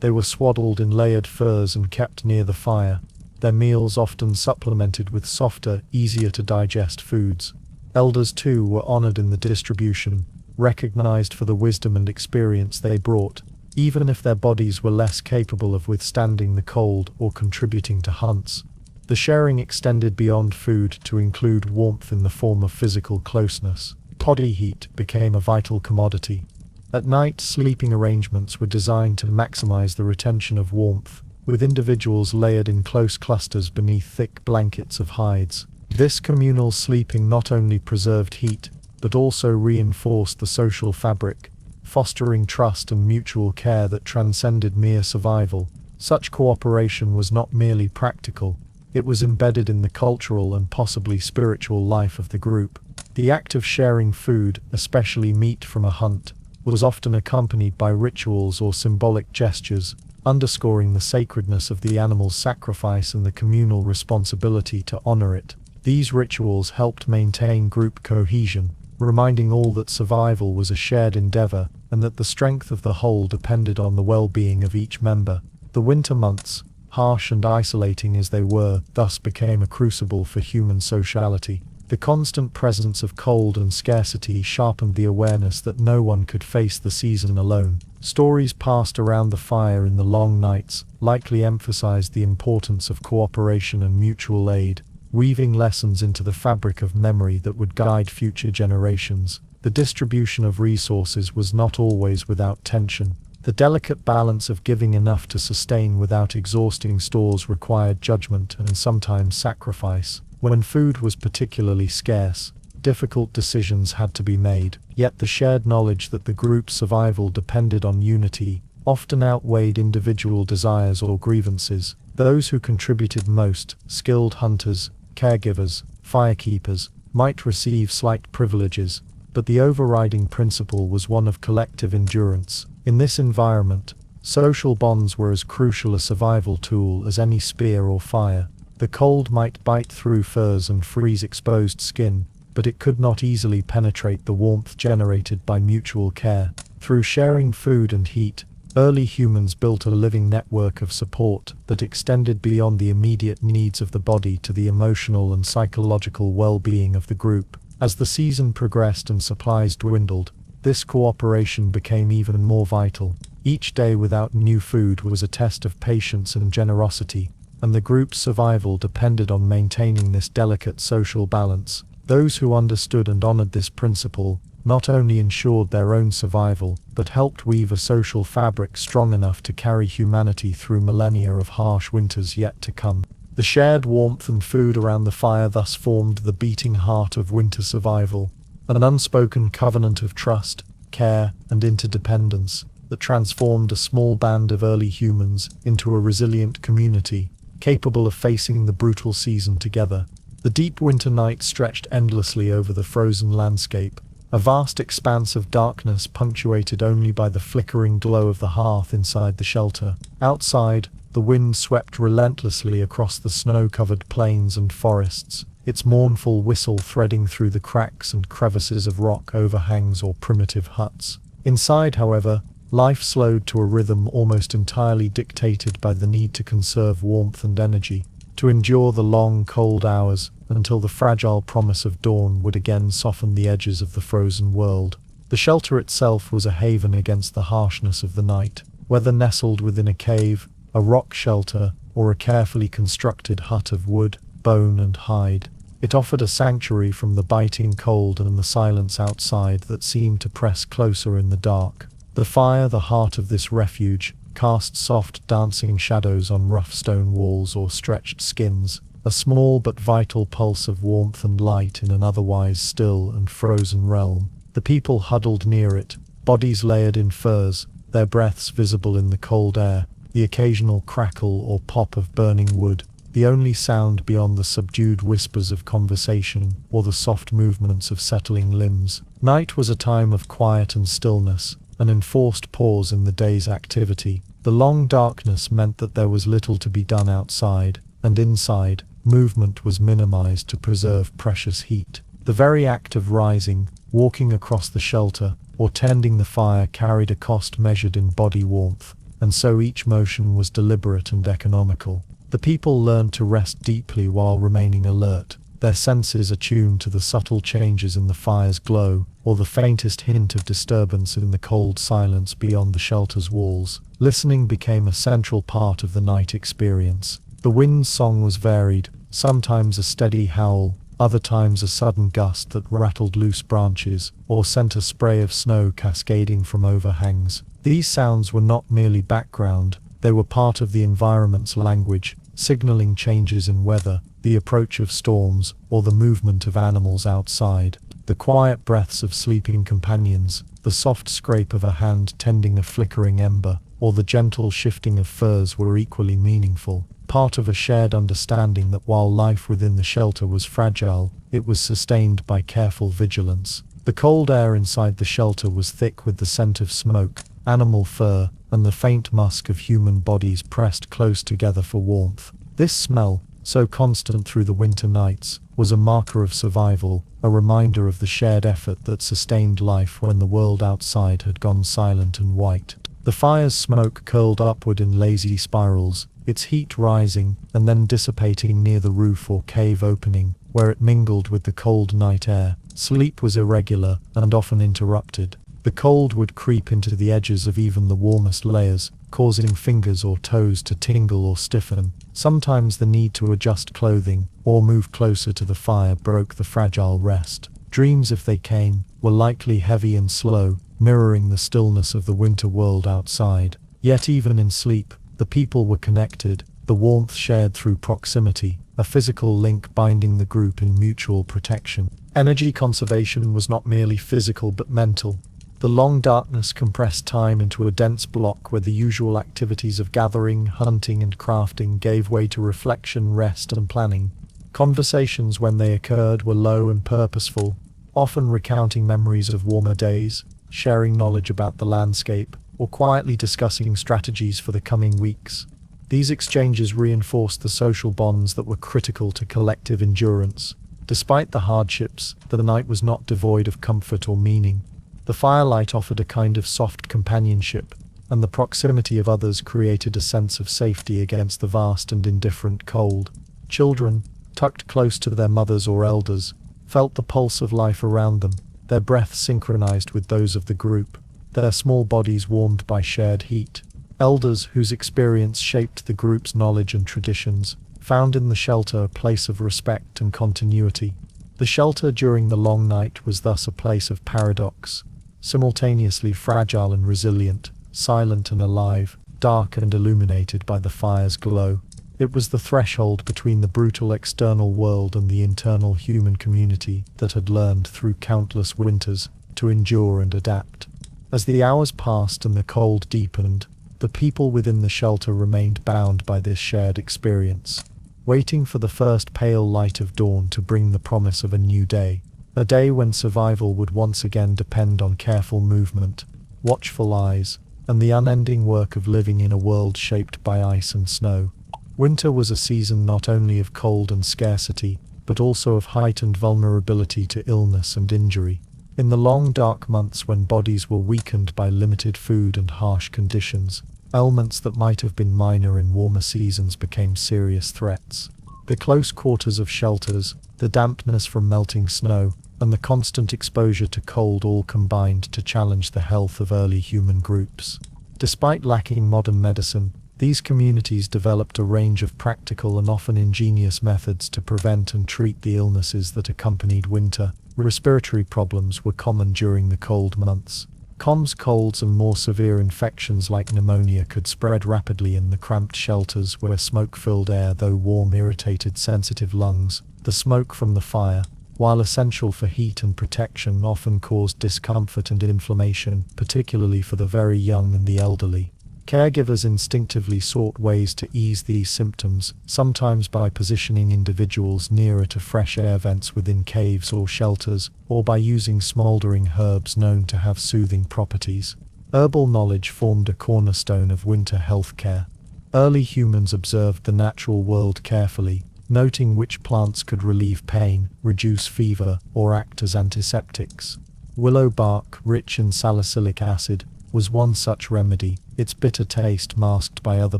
They were swaddled in layered furs and kept near the fire, their meals often supplemented with softer, easier-to-digest foods. Elders, too, were honored in the distribution, recognized for the wisdom and experience they brought, even if their bodies were less capable of withstanding the cold or contributing to hunts. The sharing extended beyond food to include warmth in the form of physical closeness. Body heat became a vital commodity. At night, sleeping arrangements were designed to maximize the retention of warmth, with individuals layered in close clusters beneath thick blankets of hides. This communal sleeping not only preserved heat, but also reinforced the social fabric, fostering trust and mutual care that transcended mere survival. Such cooperation was not merely practical, it was embedded in the cultural and possibly spiritual life of the group. The act of sharing food, especially meat from a hunt, was often accompanied by rituals or symbolic gestures, underscoring the sacredness of the animal's sacrifice and the communal responsibility to honor it. These rituals helped maintain group cohesion, reminding all that survival was a shared endeavor and that the strength of the whole depended on the well-being of each member. The winter months, harsh and isolating as they were, thus became a crucible for human sociality. The constant presence of cold and scarcity sharpened the awareness that no one could face the season alone. Stories passed around the fire in the long nights likely emphasized the importance of cooperation and mutual aid, weaving lessons into the fabric of memory that would guide future generations. The distribution of resources was not always without tension. The delicate balance of giving enough to sustain without exhausting stores required judgment and sometimes sacrifice. When food was particularly scarce, difficult decisions had to be made, yet the shared knowledge that the group's survival depended on unity often outweighed individual desires or grievances. Those who contributed most, skilled hunters, caregivers, firekeepers, might receive slight privileges, but the overriding principle was one of collective endurance. In this environment, social bonds were as crucial a survival tool as any spear or fire. The cold might bite through furs and freeze exposed skin, but it could not easily penetrate the warmth generated by mutual care. Through sharing food and heat, early humans built a living network of support that extended beyond the immediate needs of the body to the emotional and psychological well-being of the group. As the season progressed and supplies dwindled, this cooperation became even more vital. Each day without new food was a test of patience and generosity, and the group's survival depended on maintaining this delicate social balance. Those who understood and honored this principle not only ensured their own survival, but helped weave a social fabric strong enough to carry humanity through millennia of harsh winters yet to come. The shared warmth and food around the fire thus formed the beating heart of winter survival, an unspoken covenant of trust, care, and interdependence that transformed a small band of early humans into a resilient community, capable of facing the brutal season together. The deep winter night stretched endlessly over the frozen landscape, a vast expanse of darkness punctuated only by the flickering glow of the hearth inside the shelter. Outside, the wind swept relentlessly across the snow-covered plains and forests, its mournful whistle threading through the cracks and crevices of rock overhangs or primitive huts. Inside, however, life slowed to a rhythm almost entirely dictated by the need to conserve warmth and energy, to endure the long, cold hours until the fragile promise of dawn would again soften the edges of the frozen world. The shelter itself was a haven against the harshness of the night. Whether nestled within a cave, a rock shelter, or a carefully constructed hut of wood, bone, and hide, it offered a sanctuary from the biting cold and the silence outside that seemed to press closer in the dark. The fire, the heart of this refuge, cast soft dancing shadows on rough stone walls or stretched skins, a small but vital pulse of warmth and light in an otherwise still and frozen realm. The people huddled near it, bodies layered in furs, their breaths visible in the cold air, the occasional crackle or pop of burning wood, the only sound beyond the subdued whispers of conversation or the soft movements of settling limbs. Night was a time of quiet and stillness, an enforced pause in the day's activity. The long darkness meant that there was little to be done outside, and inside, movement was minimized to preserve precious heat. The very act of rising, walking across the shelter, or tending the fire carried a cost measured in body warmth, and so each motion was deliberate and economical. The people learned to rest deeply while remaining alert, their senses attuned to the subtle changes in the fire's glow, or the faintest hint of disturbance in the cold silence beyond the shelter's walls. Listening became a central part of the night experience. The wind's song was varied, sometimes a steady howl, other times a sudden gust that rattled loose branches, or sent a spray of snow cascading from overhangs. These sounds were not merely background, they were part of the environment's language, signaling changes in weather, the approach of storms, or the movement of animals outside. The quiet breaths of sleeping companions, the soft scrape of a hand tending a flickering ember, or the gentle shifting of furs were equally meaningful, part of a shared understanding that while life within the shelter was fragile, it was sustained by careful vigilance. The cold air inside the shelter was thick with the scent of smoke, animal fur, and the faint musk of human bodies pressed close together for warmth. This smell, so constant through the winter nights, was a marker of survival, a reminder of the shared effort that sustained life when the world outside had gone silent and white. The fire's smoke curled upward in lazy spirals, its heat rising and then dissipating near the roof or cave opening, where it mingled with the cold night air. Sleep was irregular and often interrupted. The cold would creep into the edges of even the warmest layers, causing fingers or toes to tingle or stiffen. Sometimes the need to adjust clothing or move closer to the fire broke the fragile rest. Dreams, if they came, were likely heavy and slow, mirroring the stillness of the winter world outside. Yet even in sleep, the people were connected, the warmth shared through proximity, a physical link binding the group in mutual protection. Energy conservation was not merely physical but mental. The long darkness compressed time into a dense block where the usual activities of gathering, hunting, and crafting gave way to reflection, rest, and planning. Conversations, when they occurred, were low and purposeful, often recounting memories of warmer days, sharing knowledge about the landscape, or quietly discussing strategies for the coming weeks. These exchanges reinforced the social bonds that were critical to collective endurance. Despite the hardships, the night was not devoid of comfort or meaning. The firelight offered a kind of soft companionship, and the proximity of others created a sense of safety against the vast and indifferent cold. Children, tucked close to their mothers or elders, felt the pulse of life around them, their breaths synchronized with those of the group, their small bodies warmed by shared heat. Elders, whose experience shaped the group's knowledge and traditions, found in the shelter a place of respect and continuity. The shelter during the long night was thus a place of paradox, simultaneously fragile and resilient, silent and alive, dark and illuminated by the fire's glow. It was the threshold between the brutal external world and the internal human community that had learned through countless winters to endure and adapt. As the hours passed and the cold deepened, the people within the shelter remained bound by this shared experience, waiting for the first pale light of dawn to bring the promise of a new day, a day when survival would once again depend on careful movement, watchful eyes, and the unending work of living in a world shaped by ice and snow. Winter was a season not only of cold and scarcity, but also of heightened vulnerability to illness and injury. In the long dark months when bodies were weakened by limited food and harsh conditions, ailments that might have been minor in warmer seasons became serious threats. The close quarters of shelters, the dampness from melting snow, and the constant exposure to cold all combined to challenge the health of early human groups. Despite lacking modern medicine, these communities developed a range of practical and often ingenious methods to prevent and treat the illnesses that accompanied winter. Respiratory problems were common during the cold months. Colds and more severe infections like pneumonia could spread rapidly in the cramped shelters where smoke-filled air, though warm, irritated sensitive lungs. The smoke from the fire, while essential for heat and protection, often caused discomfort and inflammation, particularly for the very young and the elderly. Caregivers instinctively sought ways to ease these symptoms, sometimes by positioning individuals nearer to fresh air vents within caves or shelters, or by using smoldering herbs known to have soothing properties. Herbal knowledge formed a cornerstone of winter health care. Early humans observed the natural world carefully, noting which plants could relieve pain, reduce fever, or act as antiseptics. Willow bark, rich in salicylic acid, was one such remedy, its bitter taste masked by other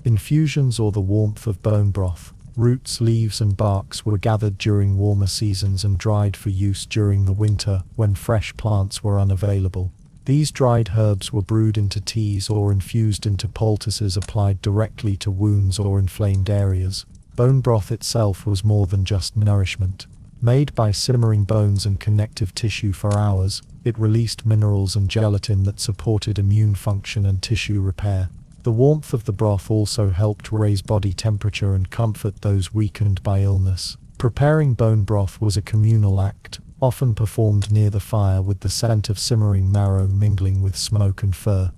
infusions or the warmth of bone broth. Roots, leaves and barks were gathered during warmer seasons and dried for use during the winter when fresh plants were unavailable. These dried herbs were brewed into teas or infused into poultices applied directly to wounds or inflamed areas. Bone broth itself was more than just nourishment. Made by simmering bones and connective tissue for hours, it released minerals and gelatin that supported immune function and tissue repair. The warmth of the broth also helped raise body temperature and comfort those weakened by illness. Preparing bone broth was a communal act, often performed near the fire with the scent of simmering marrow mingling with smoke and fur.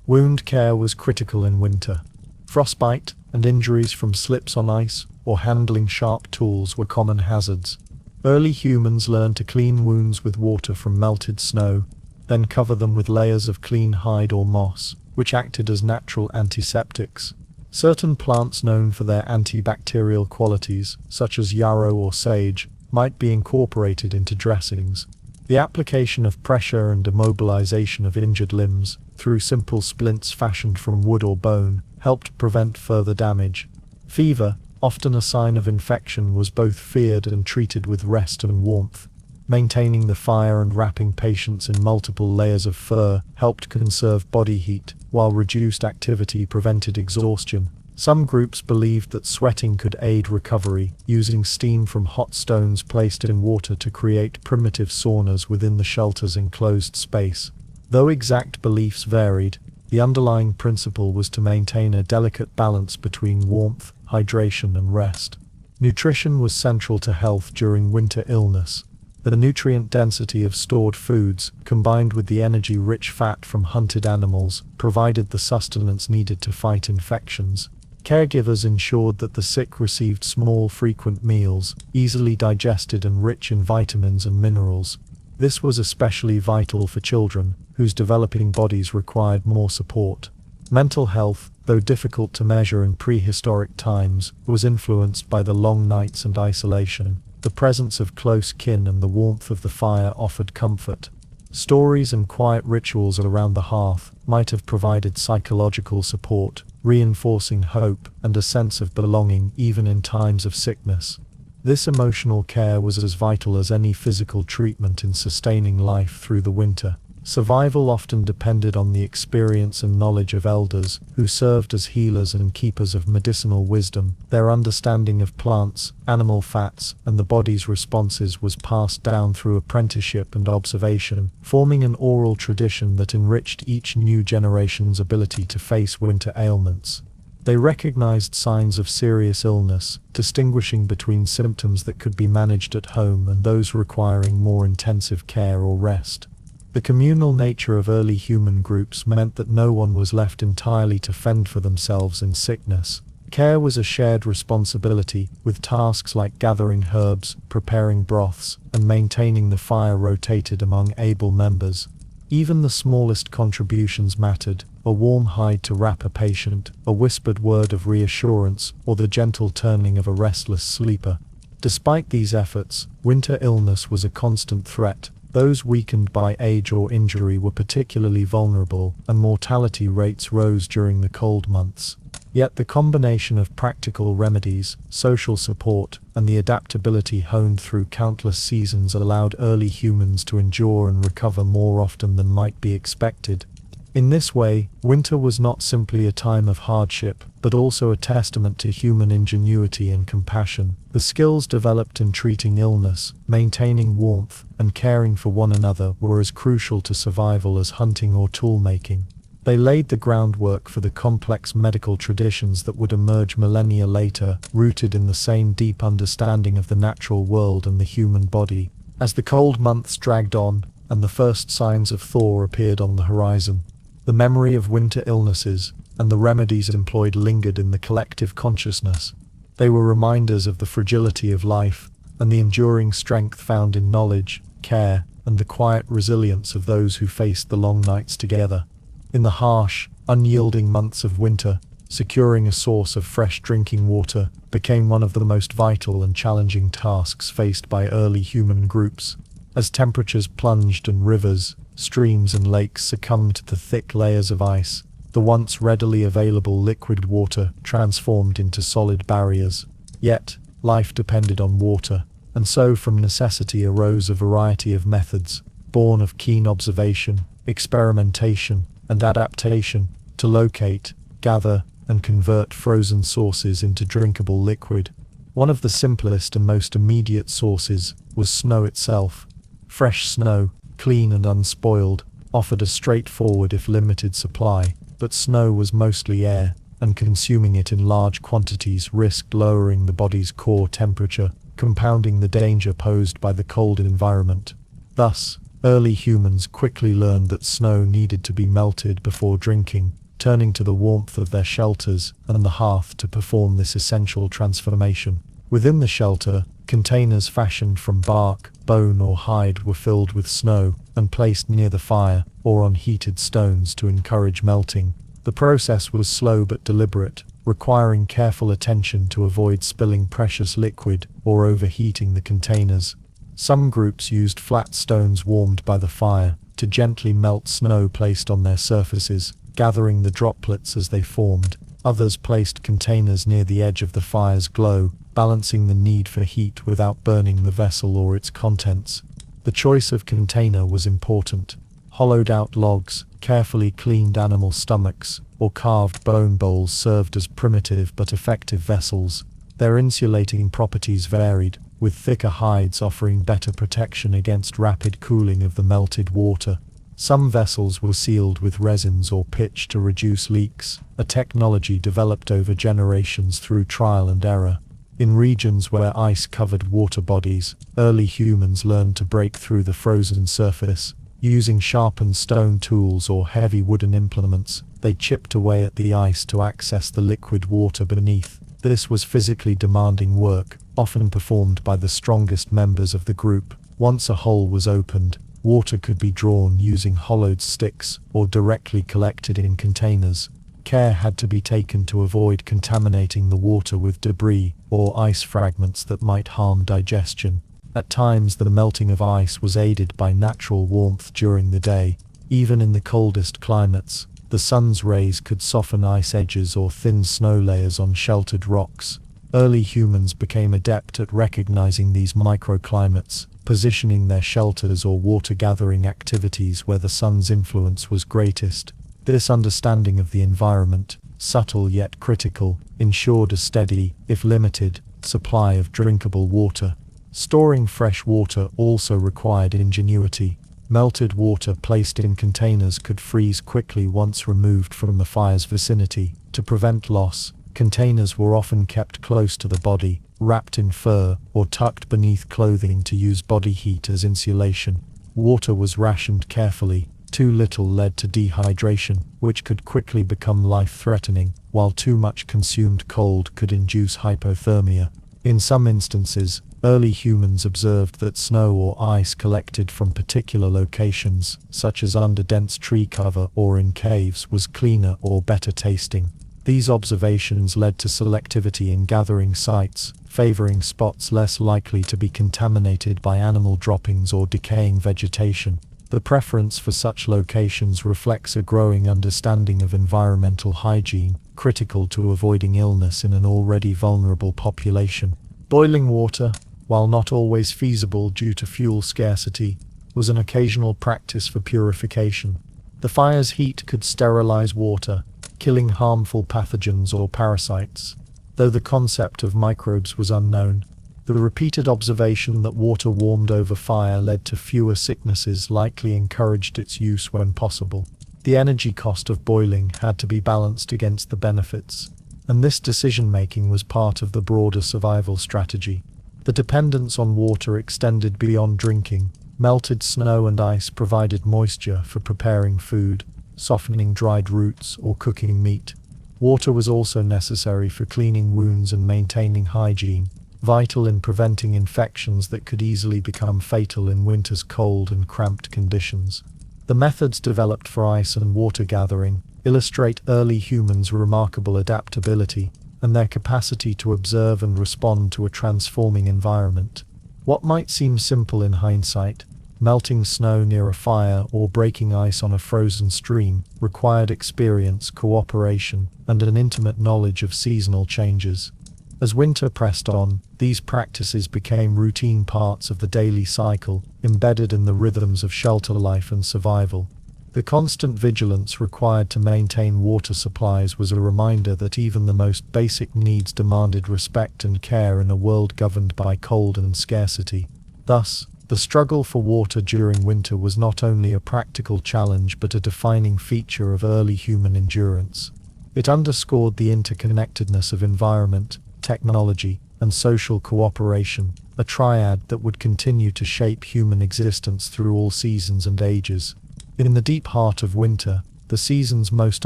Wound care was critical in winter. Frostbite and injuries from slips on ice or handling sharp tools were common hazards. Early humans learned to clean wounds with water from melted snow, then cover them with layers of clean hide or moss, which acted as natural antiseptics. Certain plants known for their antibacterial qualities, such as yarrow or sage, might be incorporated into dressings. The application of pressure and immobilization of injured limbs, through simple splints fashioned from wood or bone, helped prevent further damage. Fever, often a sign of infection, was both feared and treated with rest and warmth. Maintaining the fire and wrapping patients in multiple layers of fur helped conserve body heat, while reduced activity prevented exhaustion. Some groups believed that sweating could aid recovery, using steam from hot stones placed in water to create primitive saunas within the shelter's enclosed space. Though exact beliefs varied, the underlying principle was to maintain a delicate balance between warmth, hydration, and rest. Nutrition was central to health during winter illness. The nutrient density of stored foods, combined with the energy-rich fat from hunted animals, provided the sustenance needed to fight infections. Caregivers ensured that the sick received small, frequent meals, easily digested and rich in vitamins and minerals. This was especially vital for children, whose developing bodies required more support. Mental health, though difficult to measure in prehistoric times, was influenced by the long nights and isolation. The presence of close kin and the warmth of the fire offered comfort. Stories and quiet rituals around the hearth might have provided psychological support, reinforcing hope and a sense of belonging even in times of sickness. This emotional care was as vital as any physical treatment in sustaining life through the winter. Survival often depended on the experience and knowledge of elders, who served as healers and keepers of medicinal wisdom. Their understanding of plants, animal fats, and the body's responses was passed down through apprenticeship and observation, forming an oral tradition that enriched each new generation's ability to face winter ailments. They recognized signs of serious illness, distinguishing between symptoms that could be managed at home and those requiring more intensive care or rest. The communal nature of early human groups meant that no one was left entirely to fend for themselves in sickness. Care was a shared responsibility, with tasks like gathering herbs, preparing broths, and maintaining the fire rotated among able members. Even the smallest contributions mattered: a warm hide to wrap a patient, a whispered word of reassurance, or the gentle turning of a restless sleeper. Despite these efforts, winter illness was a constant threat. Those weakened by age or injury were particularly vulnerable, and mortality rates rose during the cold months. Yet the combination of practical remedies, social support, and the adaptability honed through countless seasons allowed early humans to endure and recover more often than might be expected. In this way, winter was not simply a time of hardship, but also a testament to human ingenuity and compassion. The skills developed in treating illness, maintaining warmth, and caring for one another were as crucial to survival as hunting or tool-making. They laid the groundwork for the complex medical traditions that would emerge millennia later, rooted in the same deep understanding of the natural world and the human body. As the cold months dragged on, and the first signs of thaw appeared on the horizon, the memory of winter illnesses and the remedies employed lingered in the collective consciousness. They were reminders of the fragility of life and the enduring strength found in knowledge, care, and and the quiet resilience of those who faced the long nights together. In the harsh, unyielding months of winter, securing a source of fresh drinking water became one of the most vital and challenging tasks faced by early human groups. As temperatures plunged and rivers, streams and lakes succumbed to thick layers of ice, the once readily available liquid water transformed into solid barriers. Yet, life depended on water, and so from necessity arose a variety of methods, born of keen observation, experimentation, and adaptation, to locate, gather, and convert frozen sources into drinkable liquid. One of the simplest and most immediate sources was snow itself. Fresh snow, clean and unspoiled, offered a straightforward if limited supply, but snow was mostly air, and consuming it in large quantities risked lowering the body's core temperature, compounding the danger posed by the cold environment. Thus, early humans quickly learned that snow needed to be melted before drinking, turning to the warmth of their shelters and the hearth to perform this essential transformation. Within the shelter, containers fashioned from bark, bone or hide were filled with snow and placed near the fire or on heated stones to encourage melting. The process was slow but deliberate, requiring careful attention to avoid spilling precious liquid or overheating the containers. Some groups used flat stones warmed by the fire to gently melt snow placed on their surfaces, gathering the droplets as they formed. Others placed containers near the edge of the fire's glow, balancing the need for heat without burning the vessel or its contents. The choice of container was important. Hollowed-out logs, carefully cleaned animal stomachs, or carved bone bowls served as primitive but effective vessels. Their insulating properties varied, with thicker hides offering better protection against rapid cooling of the melted water. Some vessels were sealed with resins or pitch to reduce leaks, a technology developed over generations through trial and error. In regions where ice covered water bodies, early humans learned to break through the frozen surface. Using sharpened stone tools or heavy wooden implements, they chipped away at the ice to access the liquid water beneath. This was physically demanding work, often performed by the strongest members of the group. Once a hole was opened, water could be drawn using hollowed sticks or directly collected in containers. Care had to be taken to avoid contaminating the water with debris or ice fragments that might harm digestion. At times the melting of ice was aided by natural warmth during the day. Even in the coldest climates, the sun's rays could soften ice edges or thin snow layers on sheltered rocks. Early humans became adept at recognizing these microclimates, positioning their shelters or water-gathering activities where the sun's influence was greatest. This understanding of the environment, subtle yet critical, ensured a steady, if limited, supply of drinkable water. Storing fresh water also required ingenuity. Melted water placed in containers could freeze quickly once removed from the fire's vicinity. To prevent loss, containers were often kept close to the body, wrapped in fur, or tucked beneath clothing to use body heat as insulation. Water was rationed carefully. Too little led to dehydration, which could quickly become life-threatening, while too much consumed cold could induce hypothermia. In some instances, early humans observed that snow or ice collected from particular locations, such as under dense tree cover or in caves, was cleaner or better tasting. These observations led to selectivity in gathering sites, favoring spots less likely to be contaminated by animal droppings or decaying vegetation. The preference for such locations reflects a growing understanding of environmental hygiene, critical to avoiding illness in an already vulnerable population. Boiling water, while not always feasible due to fuel scarcity, was an occasional practice for purification. The fire's heat could sterilize water, killing harmful pathogens or parasites. Though the concept of microbes was unknown, the repeated observation that water warmed over fire led to fewer sicknesses likely encouraged its use when possible. The energy cost of boiling had to be balanced against the benefits, and this decision-making was part of the broader survival strategy. The dependence on water extended beyond drinking. Melted snow and ice provided moisture for preparing food, softening dried roots, or cooking meat. Water was also necessary for cleaning wounds and maintaining hygiene. vital in preventing infections that could easily become fatal in winter's cold and cramped conditions. The methods developed for ice and water gathering illustrate early humans' remarkable adaptability and their capacity to observe and respond to a transforming environment. What might seem simple in hindsight, melting snow near a fire or breaking ice on a frozen stream, required experience, cooperation, and an intimate knowledge of seasonal changes. As winter pressed on, these practices became routine parts of the daily cycle, embedded in the rhythms of shelter life and survival. The constant vigilance required to maintain water supplies was a reminder that even the most basic needs demanded respect and care in a world governed by cold and scarcity. Thus, the struggle for water during winter was not only a practical challenge but a defining feature of early human endurance. It underscored the interconnectedness of environment, technology, and social cooperation, a triad that would continue to shape human existence through all seasons and ages. In the deep heart of winter, the season's most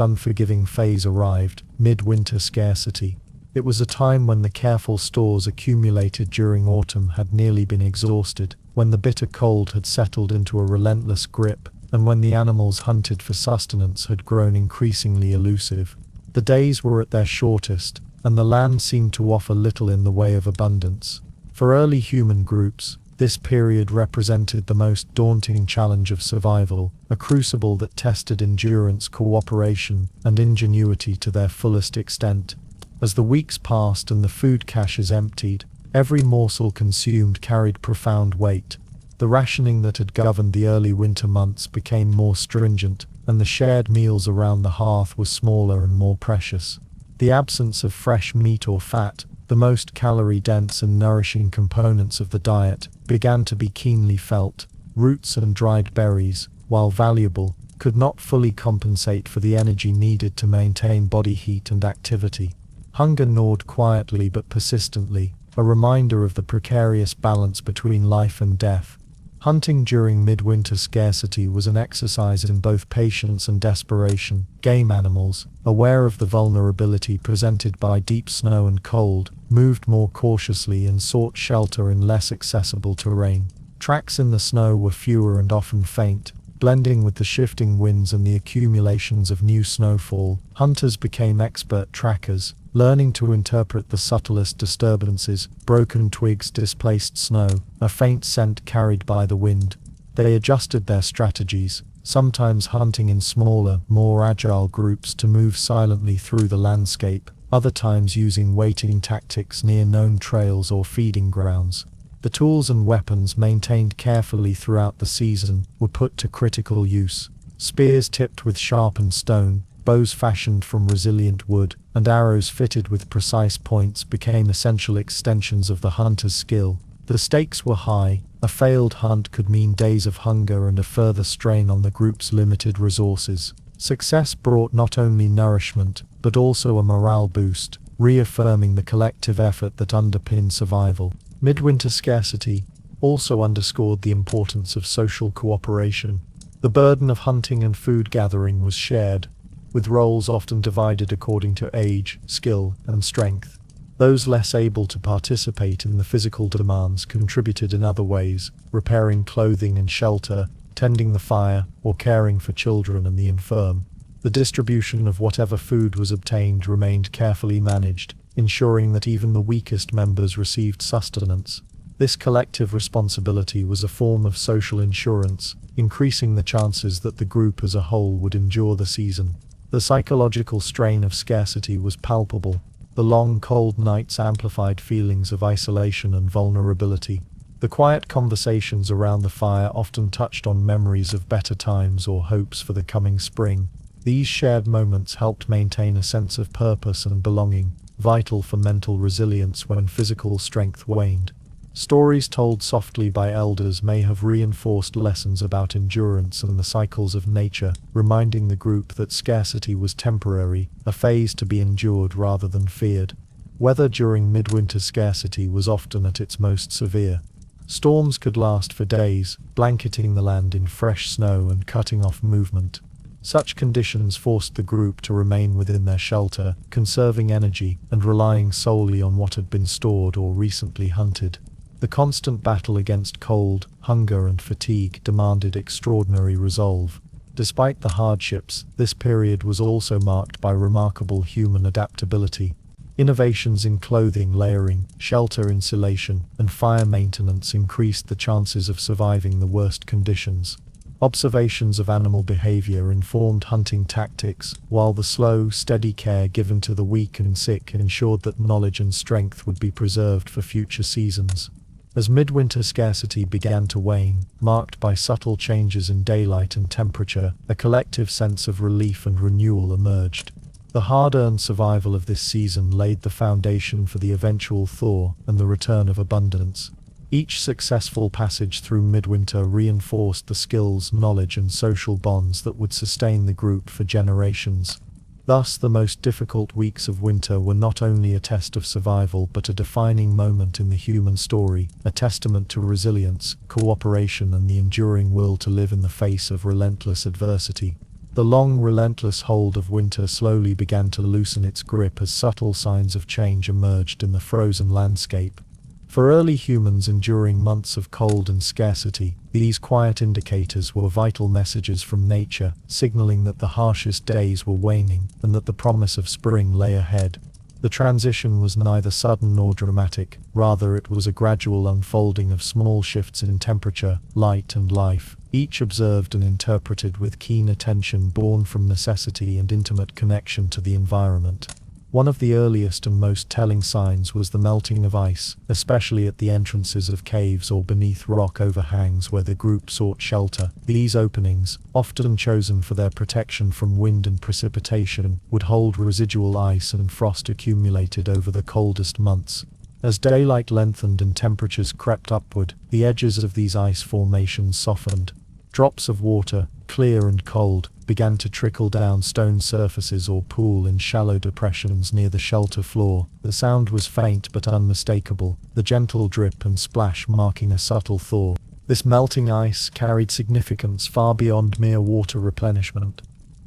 unforgiving phase arrived, midwinter scarcity. It was a time when the careful stores accumulated during autumn had nearly been exhausted, when the bitter cold had settled into a relentless grip, and when the animals hunted for sustenance had grown increasingly elusive. The days were at their shortest, and the land seemed to offer little in the way of abundance. For early human groups, this period represented the most daunting challenge of survival, a crucible that tested endurance, cooperation, and ingenuity to their fullest extent. As the weeks passed and the food caches emptied, every morsel consumed carried profound weight. The rationing that had governed the early winter months became more stringent, and the shared meals around the hearth were smaller and more precious. The absence of fresh meat or fat, the most calorie-dense and nourishing components of the diet, began to be keenly felt. Roots and dried berries, while valuable, could not fully compensate for the energy needed to maintain body heat and activity. Hunger gnawed quietly but persistently, a reminder of the precarious balance between life and death. Hunting during midwinter scarcity was an exercise in both patience and desperation. Game animals, aware of the vulnerability presented by deep snow and cold, moved more cautiously and sought shelter in less accessible terrain. Tracks in the snow were fewer and often faint, blending with the shifting winds and the accumulations of new snowfall. Hunters became expert trackers, learning to interpret the subtlest disturbances, broken twigs, displaced snow, a faint scent carried by the wind. They adjusted their strategies, sometimes hunting in smaller, more agile groups to move silently through the landscape, other times using waiting tactics near known trails or feeding grounds. The tools and weapons maintained carefully throughout the season were put to critical use. Spears tipped with sharpened stone, bows fashioned from resilient wood, and arrows fitted with precise points became essential extensions of the hunter's skill. The stakes were high. A failed hunt could mean days of hunger and a further strain on the group's limited resources. Success brought not only nourishment, but also a morale boost, reaffirming the collective effort that underpinned survival. Midwinter scarcity also underscored the importance of social cooperation. The burden of hunting and food gathering was shared, with roles often divided according to age, skill, and strength. Those less able to participate in the physical demands contributed in other ways, repairing clothing and shelter, tending the fire, or caring for children and the infirm. The distribution of whatever food was obtained remained carefully managed, ensuring that even the weakest members received sustenance. This collective responsibility was a form of social insurance, increasing the chances that the group as a whole would endure the season. The psychological strain of scarcity was palpable. The long, cold nights amplified feelings of isolation and vulnerability. The quiet conversations around the fire often touched on memories of better times or hopes for the coming spring. These shared moments helped maintain a sense of purpose and belonging, vital for mental resilience when physical strength waned. Stories told softly by elders may have reinforced lessons about endurance and the cycles of nature, reminding the group that scarcity was temporary, a phase to be endured rather than feared. Weather during midwinter scarcity was often at its most severe. Storms could last for days, blanketing the land in fresh snow and cutting off movement. Such conditions forced the group to remain within their shelter, conserving energy and relying solely on what had been stored or recently hunted. The constant battle against cold, hunger and fatigue demanded extraordinary resolve. Despite the hardships, this period was also marked by remarkable human adaptability. Innovations in clothing layering, shelter insulation, and fire maintenance increased the chances of surviving the worst conditions. Observations of animal behavior informed hunting tactics, while the slow, steady care given to the weak and sick ensured that knowledge and strength would be preserved for future seasons. As midwinter scarcity began to wane, marked by subtle changes in daylight and temperature, a collective sense of relief and renewal emerged. The hard-earned survival of this season laid the foundation for the eventual thaw and the return of abundance. Each successful passage through midwinter reinforced the skills, knowledge, and social bonds that would sustain the group for generations. Thus, the most difficult weeks of winter were not only a test of survival but a defining moment in the human story, a testament to resilience, cooperation, and the enduring will to live in the face of relentless adversity. The long, relentless hold of winter slowly began to loosen its grip as subtle signs of change emerged in the frozen landscape. For early humans enduring months of cold and scarcity, these quiet indicators were vital messages from nature, signaling that the harshest days were waning and that the promise of spring lay ahead. The transition was neither sudden nor dramatic, rather it was a gradual unfolding of small shifts in temperature, light, and life, each observed and interpreted with keen attention born from necessity and intimate connection to the environment. One of the earliest and most telling signs was the melting of ice, especially at the entrances of caves or beneath rock overhangs where the group sought shelter. These openings, often chosen for their protection from wind and precipitation, would hold residual ice and frost accumulated over the coldest months. As daylight lengthened and temperatures crept upward, the edges of these ice formations softened. Drops of water, clear and cold, began to trickle down stone surfaces or pool in shallow depressions near the shelter floor. The sound was faint but unmistakable, the gentle drip and splash marking a subtle thaw. This melting ice carried significance far beyond mere water replenishment.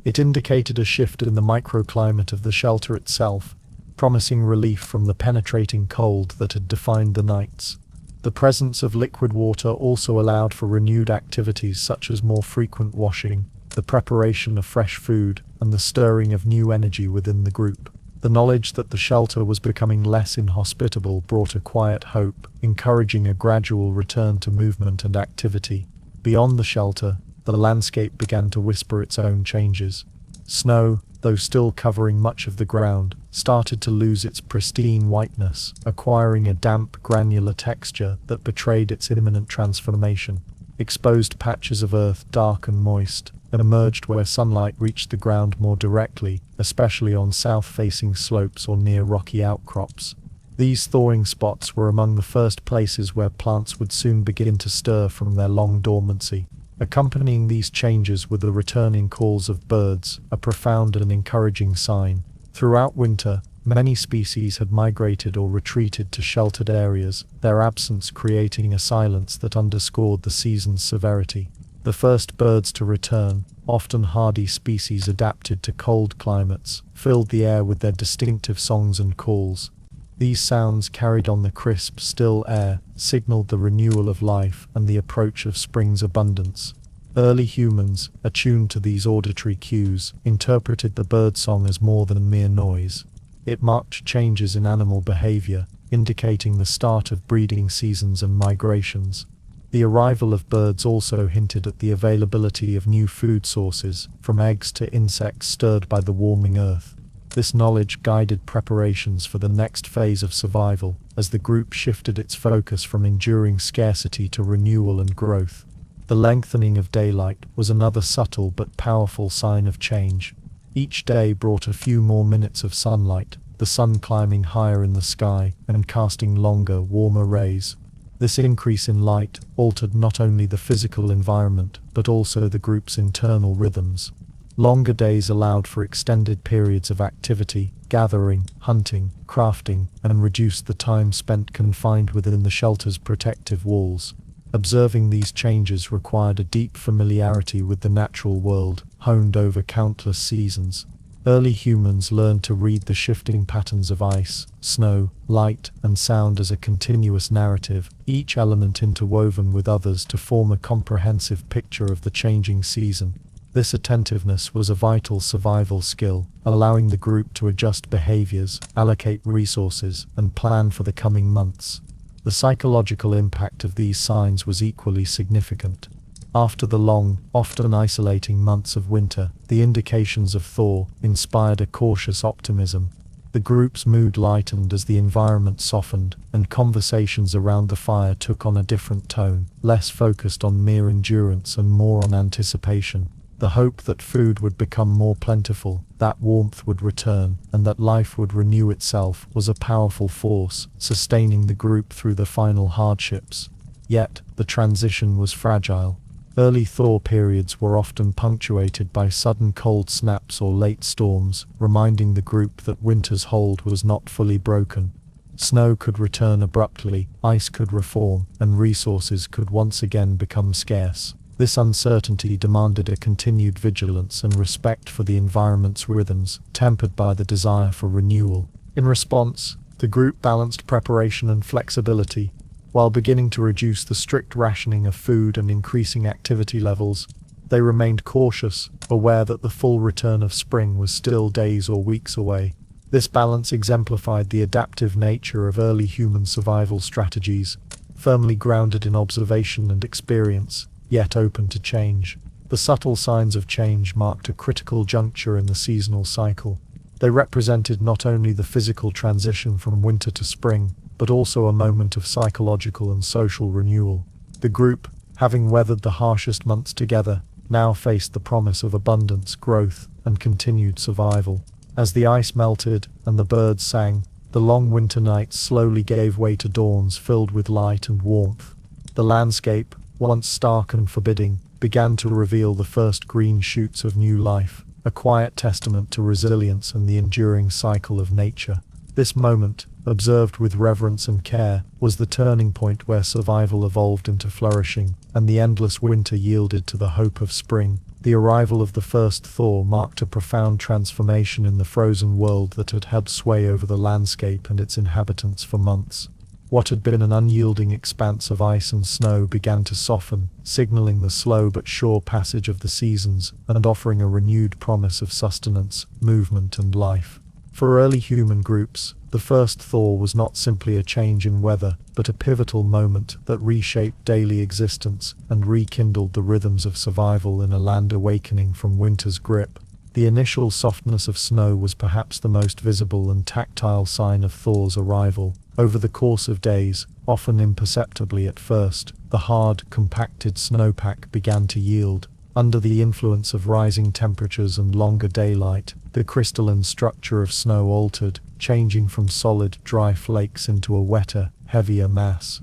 It indicated a shift in the microclimate of the shelter itself, promising relief from the penetrating cold that had defined the nights. The presence of liquid water also allowed for renewed activities such as more frequent washing, the preparation of fresh food, and the stirring of new energy within the group. The knowledge that the shelter was becoming less inhospitable brought a quiet hope, encouraging a gradual return to movement and activity. Beyond the shelter, the landscape began to whisper its own changes. Snow, though still covering much of the ground, started to lose its pristine whiteness, acquiring a damp, granular texture that betrayed its imminent transformation. Exposed patches of earth, dark and moist, emerged where sunlight reached the ground more directly, especially on south-facing slopes or near rocky outcrops. These thawing spots were among the first places where plants would soon begin to stir from their long dormancy. Accompanying these changes were the returning calls of birds, a profound and encouraging sign. Throughout winter, many species had migrated or retreated to sheltered areas, their absence creating a silence that underscored the season's severity. The first birds to return, often hardy species adapted to cold climates, filled the air with their distinctive songs and calls. These sounds, carried on the crisp, still air, signaled the renewal of life and the approach of spring's abundance. Early humans, attuned to these auditory cues, interpreted the birdsong as more than mere noise. It marked changes in animal behavior, indicating the start of breeding seasons and migrations. The arrival of birds also hinted at the availability of new food sources, from eggs to insects stirred by the warming earth. This knowledge guided preparations for the next phase of survival, as the group shifted its focus from enduring scarcity to renewal and growth. The lengthening of daylight was another subtle but powerful sign of change. Each day brought a few more minutes of sunlight, the sun climbing higher in the sky and casting longer, warmer rays. This increase in light altered not only the physical environment, but also the group's internal rhythms. Longer days allowed for extended periods of activity, gathering, hunting, crafting, and reduced the time spent confined within the shelter's protective walls. Observing these changes required a deep familiarity with the natural world, honed over countless seasons. Early humans learned to read the shifting patterns of ice, snow, light, and sound as a continuous narrative, each element interwoven with others to form a comprehensive picture of the changing season. This attentiveness was a vital survival skill, allowing the group to adjust behaviors, allocate resources, and plan for the coming months. The psychological impact of these signs was equally significant. After the long, often isolating months of winter, the indications of thaw inspired a cautious optimism. The group's mood lightened as the environment softened, and conversations around the fire took on a different tone, less focused on mere endurance and more on anticipation. The hope that food would become more plentiful, that warmth would return, and that life would renew itself was a powerful force, sustaining the group through the final hardships. Yet, the transition was fragile. Early thaw periods were often punctuated by sudden cold snaps or late storms, reminding the group that winter's hold was not fully broken. Snow could return abruptly, ice could reform, and resources could once again become scarce. This uncertainty demanded a continued vigilance and respect for the environment's rhythms, tempered by the desire for renewal. In response, the group balanced preparation and flexibility. While beginning to reduce the strict rationing of food and increasing activity levels, they remained cautious, aware that the full return of spring was still days or weeks away. This balance exemplified the adaptive nature of early human survival strategies, firmly grounded in observation and experience, yet open to change. The subtle signs of change marked a critical juncture in the seasonal cycle. They represented not only the physical transition from winter to spring, but also a moment of psychological and social renewal. The group, having weathered the harshest months together, now faced the promise of abundance, growth, and continued survival. As the ice melted and the birds sang, the long winter nights slowly gave way to dawns filled with light and warmth. The landscape, once stark and forbidding, began to reveal the first green shoots of new life, a quiet testament to resilience and the enduring cycle of nature. This moment, observed with reverence and care, was the turning point where survival evolved into flourishing, and the endless winter yielded to the hope of spring. The arrival of the first thaw marked a profound transformation in the frozen world that had held sway over the landscape and its inhabitants for months. What had been an unyielding expanse of ice and snow began to soften, signaling the slow but sure passage of the seasons, and offering a renewed promise of sustenance, movement, and life. For early human groups, the first thaw was not simply a change in weather, but a pivotal moment that reshaped daily existence and rekindled the rhythms of survival in a land awakening from winter's grip. The initial softness of snow was perhaps the most visible and tactile sign of thaw's arrival. Over the course of days, often imperceptibly at first, the hard, compacted snowpack began to yield. Under the influence of rising temperatures and longer daylight, the crystalline structure of snow altered, changing from solid, dry flakes into a wetter, heavier mass.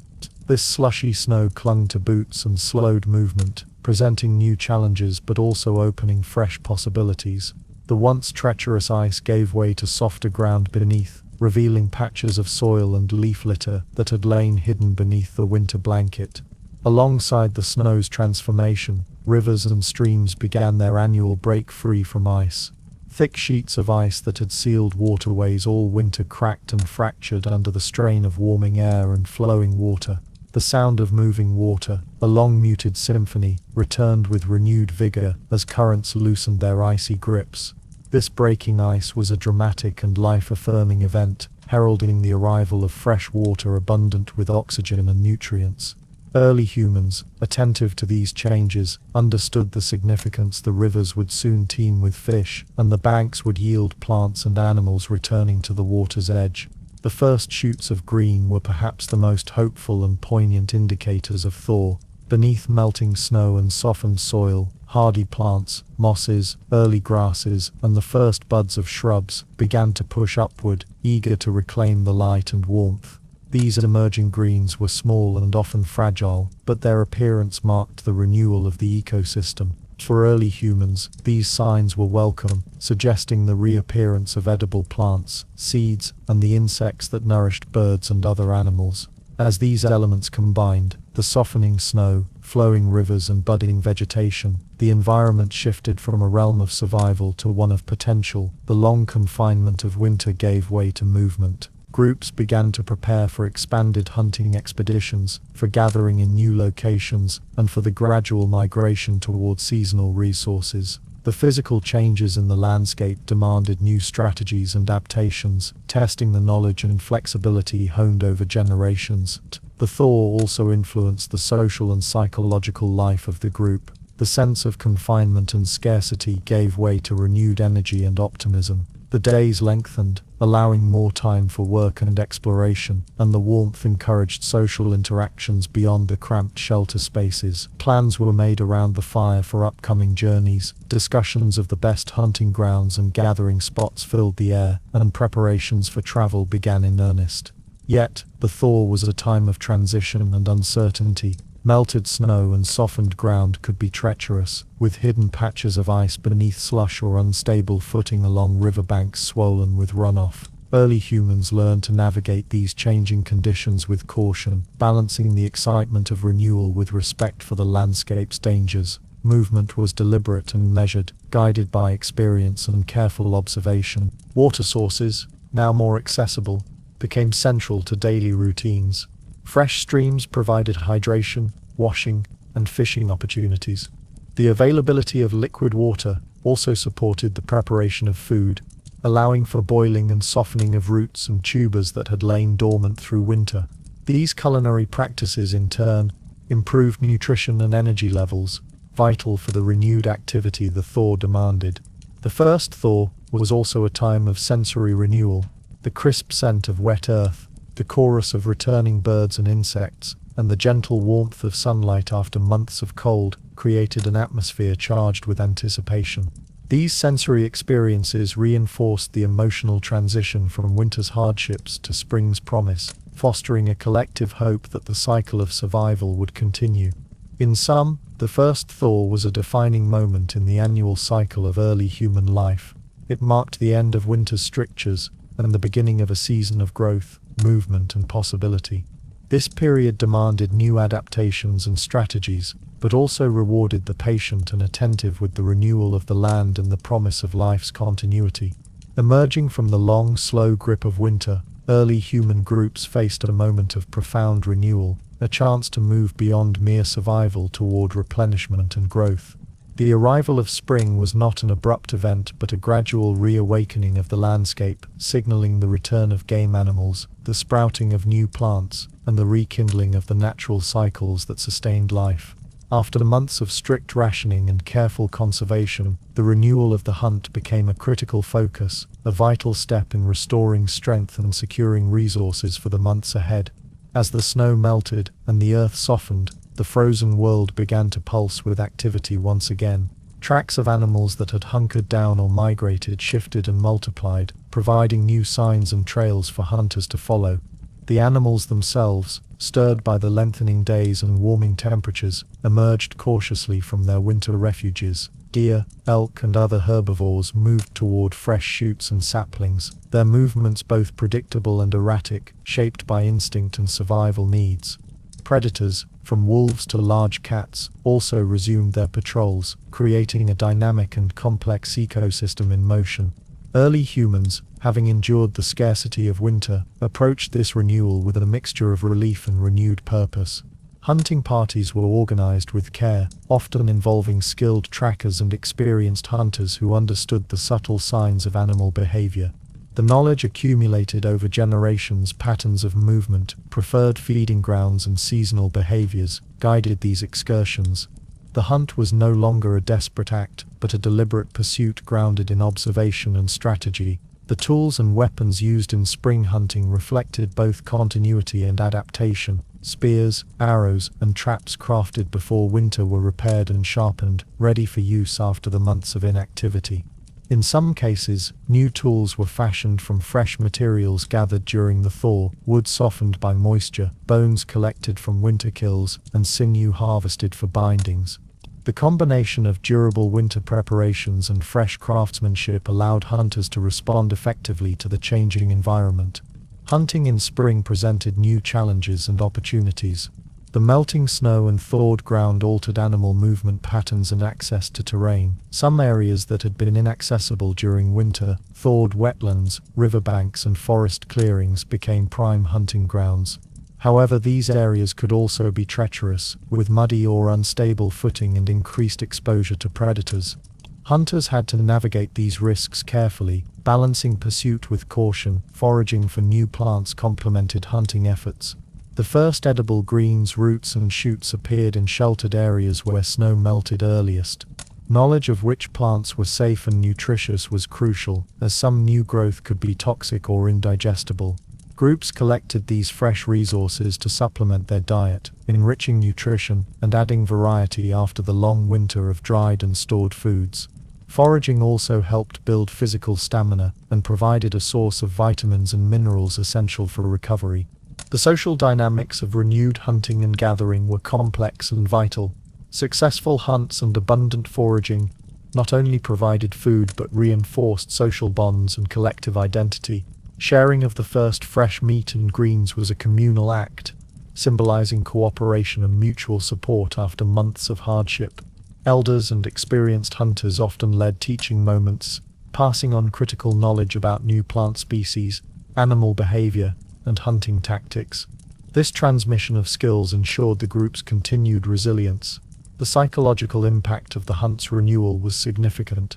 This slushy snow clung to boots and slowed movement, presenting new challenges but also opening fresh possibilities. The once treacherous ice gave way to softer ground beneath, revealing patches of soil and leaf litter that had lain hidden beneath the winter blanket. Alongside the snow's transformation, rivers and streams began their annual break free from ice. Thick sheets of ice that had sealed waterways all winter cracked and fractured under the strain of warming air and flowing water. The sound of moving water, a long muted symphony, returned with renewed vigor as currents loosened their icy grips. This breaking ice was a dramatic and life-affirming event, heralding the arrival of fresh water abundant with oxygen and nutrients. Early humans, attentive to these changes, understood the significance the rivers would soon teem with fish, and the banks would yield plants and animals returning to the water's edge. The first shoots of green were perhaps the most hopeful and poignant indicators of thaw. Beneath melting snow and softened soil, hardy plants, mosses, early grasses, and the first buds of shrubs began to push upward, eager to reclaim the light and warmth. These emerging greens were small and often fragile, but their appearance marked the renewal of the ecosystem. For early humans, these signs were welcome, suggesting the reappearance of edible plants, seeds, and the insects that nourished birds and other animals. As these elements combined, the softening snow, flowing rivers and budding vegetation, the environment shifted from a realm of survival to one of potential. The long confinement of winter gave way to movement. Groups began to prepare for expanded hunting expeditions, for gathering in new locations, and for the gradual migration toward seasonal resources. The physical changes in the landscape demanded new strategies and adaptations, testing the knowledge and flexibility honed over generations. The thaw also influenced the social and psychological life of the group. The sense of confinement and scarcity gave way to renewed energy and optimism. The days lengthened, allowing more time for work and exploration, and the warmth encouraged social interactions beyond the cramped shelter spaces. Plans were made around the fire for upcoming journeys, discussions of the best hunting grounds and gathering spots filled the air, and preparations for travel began in earnest. Yet, the thaw was a time of transition and uncertainty. Melted snow and softened ground could be treacherous, with hidden patches of ice beneath slush or unstable footing along riverbanks swollen with runoff. Early humans learned to navigate these changing conditions with caution, balancing the excitement of renewal with respect for the landscape's dangers. Movement was deliberate and measured, guided by experience and careful observation. Water sources, now more accessible, became central to daily routines. Fresh streams provided hydration, washing, and fishing opportunities. The availability of liquid water also supported the preparation of food, allowing for boiling and softening of roots and tubers that had lain dormant through winter. These culinary practices, in turn, improved nutrition and energy levels, vital for the renewed activity the thaw demanded. The first thaw was also a time of sensory renewal. The crisp scent of wet earth, the chorus of returning birds and insects, and the gentle warmth of sunlight after months of cold created an atmosphere charged with anticipation. These sensory experiences reinforced the emotional transition from winter's hardships to spring's promise, fostering a collective hope that the cycle of survival would continue. In sum, the first thaw was a defining moment in the annual cycle of early human life. It marked the end of winter's strictures and the beginning of a season of growth, movement and possibility. This period demanded new adaptations and strategies, but also rewarded the patient and attentive with the renewal of the land and the promise of life's continuity. Emerging from the long, slow grip of winter, early human groups faced a moment of profound renewal, a chance to move beyond mere survival toward replenishment and growth. The arrival of spring was not an abrupt event but a gradual reawakening of the landscape, signaling the return of game animals, the sprouting of new plants, and the rekindling of the natural cycles that sustained life. After months of strict rationing and careful conservation, the renewal of the hunt became a critical focus, a vital step in restoring strength and securing resources for the months ahead. As the snow melted and the earth softened, the frozen world began to pulse with activity once again. Tracks of animals that had hunkered down or migrated shifted and multiplied, providing new signs and trails for hunters to follow. The animals themselves, stirred by the lengthening days and warming temperatures, emerged cautiously from their winter refuges. Deer, elk and other herbivores moved toward fresh shoots and saplings, their movements both predictable and erratic, shaped by instinct and survival needs. Predators, from wolves to large cats, also resumed their patrols, creating a dynamic and complex ecosystem in motion. Early humans, having endured the scarcity of winter, approached this renewal with a mixture of relief and renewed purpose. Hunting parties were organized with care, often involving skilled trackers and experienced hunters who understood the subtle signs of animal behavior. The knowledge accumulated over generations, patterns of movement, preferred feeding grounds and seasonal behaviors, guided these excursions. The hunt was no longer a desperate act, but a deliberate pursuit grounded in observation and strategy. The tools and weapons used in spring hunting reflected both continuity and adaptation. Spears, arrows, and traps crafted before winter were repaired and sharpened, ready for use after the months of inactivity. In some cases, new tools were fashioned from fresh materials gathered during the thaw, wood softened by moisture, bones collected from winter kills, and sinew harvested for bindings. The combination of durable winter preparations and fresh craftsmanship allowed hunters to respond effectively to the changing environment. Hunting in spring presented new challenges and opportunities. The melting snow and thawed ground altered animal movement patterns and access to terrain. Some areas that had been inaccessible during winter, thawed wetlands, riverbanks and forest clearings became prime hunting grounds. However, these areas could also be treacherous, with muddy or unstable footing and increased exposure to predators. Hunters had to navigate these risks carefully, balancing pursuit with caution. Foraging for new plants complemented hunting efforts. The first edible greens, roots and shoots appeared in sheltered areas where snow melted earliest. Knowledge of which plants were safe and nutritious was crucial, as some new growth could be toxic or indigestible. Groups collected these fresh resources to supplement their diet, enriching nutrition and adding variety after the long winter of dried and stored foods. Foraging also helped build physical stamina and provided a source of vitamins and minerals essential for recovery. The social dynamics of renewed hunting and gathering were complex and vital. Successful hunts and abundant foraging not only provided food but reinforced social bonds and collective identity. Sharing of the first fresh meat and greens was a communal act, symbolizing cooperation and mutual support after months of hardship. Elders and experienced hunters often led teaching moments, passing on critical knowledge about new plant species, animal behavior, and hunting tactics. This transmission of skills ensured the group's continued resilience. The psychological impact of the hunt's renewal was significant.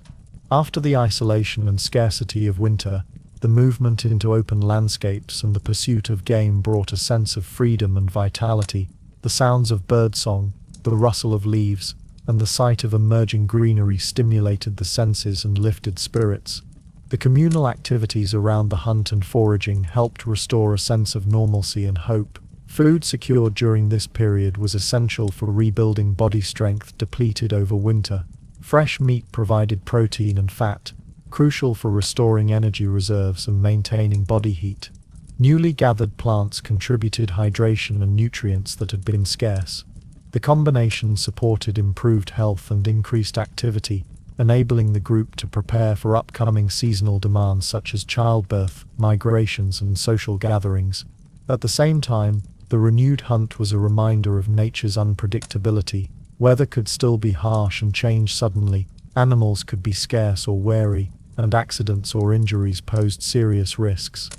After the isolation and scarcity of winter, the movement into open landscapes and the pursuit of game brought a sense of freedom and vitality. The sounds of birdsong, the rustle of leaves, and the sight of emerging greenery stimulated the senses and lifted spirits. The communal activities around the hunt and foraging helped restore a sense of normalcy and hope. Food secured during this period was essential for rebuilding body strength depleted over winter. Fresh meat provided protein and fat, crucial for restoring energy reserves and maintaining body heat. Newly gathered plants contributed hydration and nutrients that had been scarce. The combination supported improved health and increased activity, enabling the group to prepare for upcoming seasonal demands such as childbirth, migrations, and social gatherings. At the same time, the renewed hunt was a reminder of nature's unpredictability. Weather could still be harsh and change suddenly, animals could be scarce or wary, and accidents or injuries posed serious risks.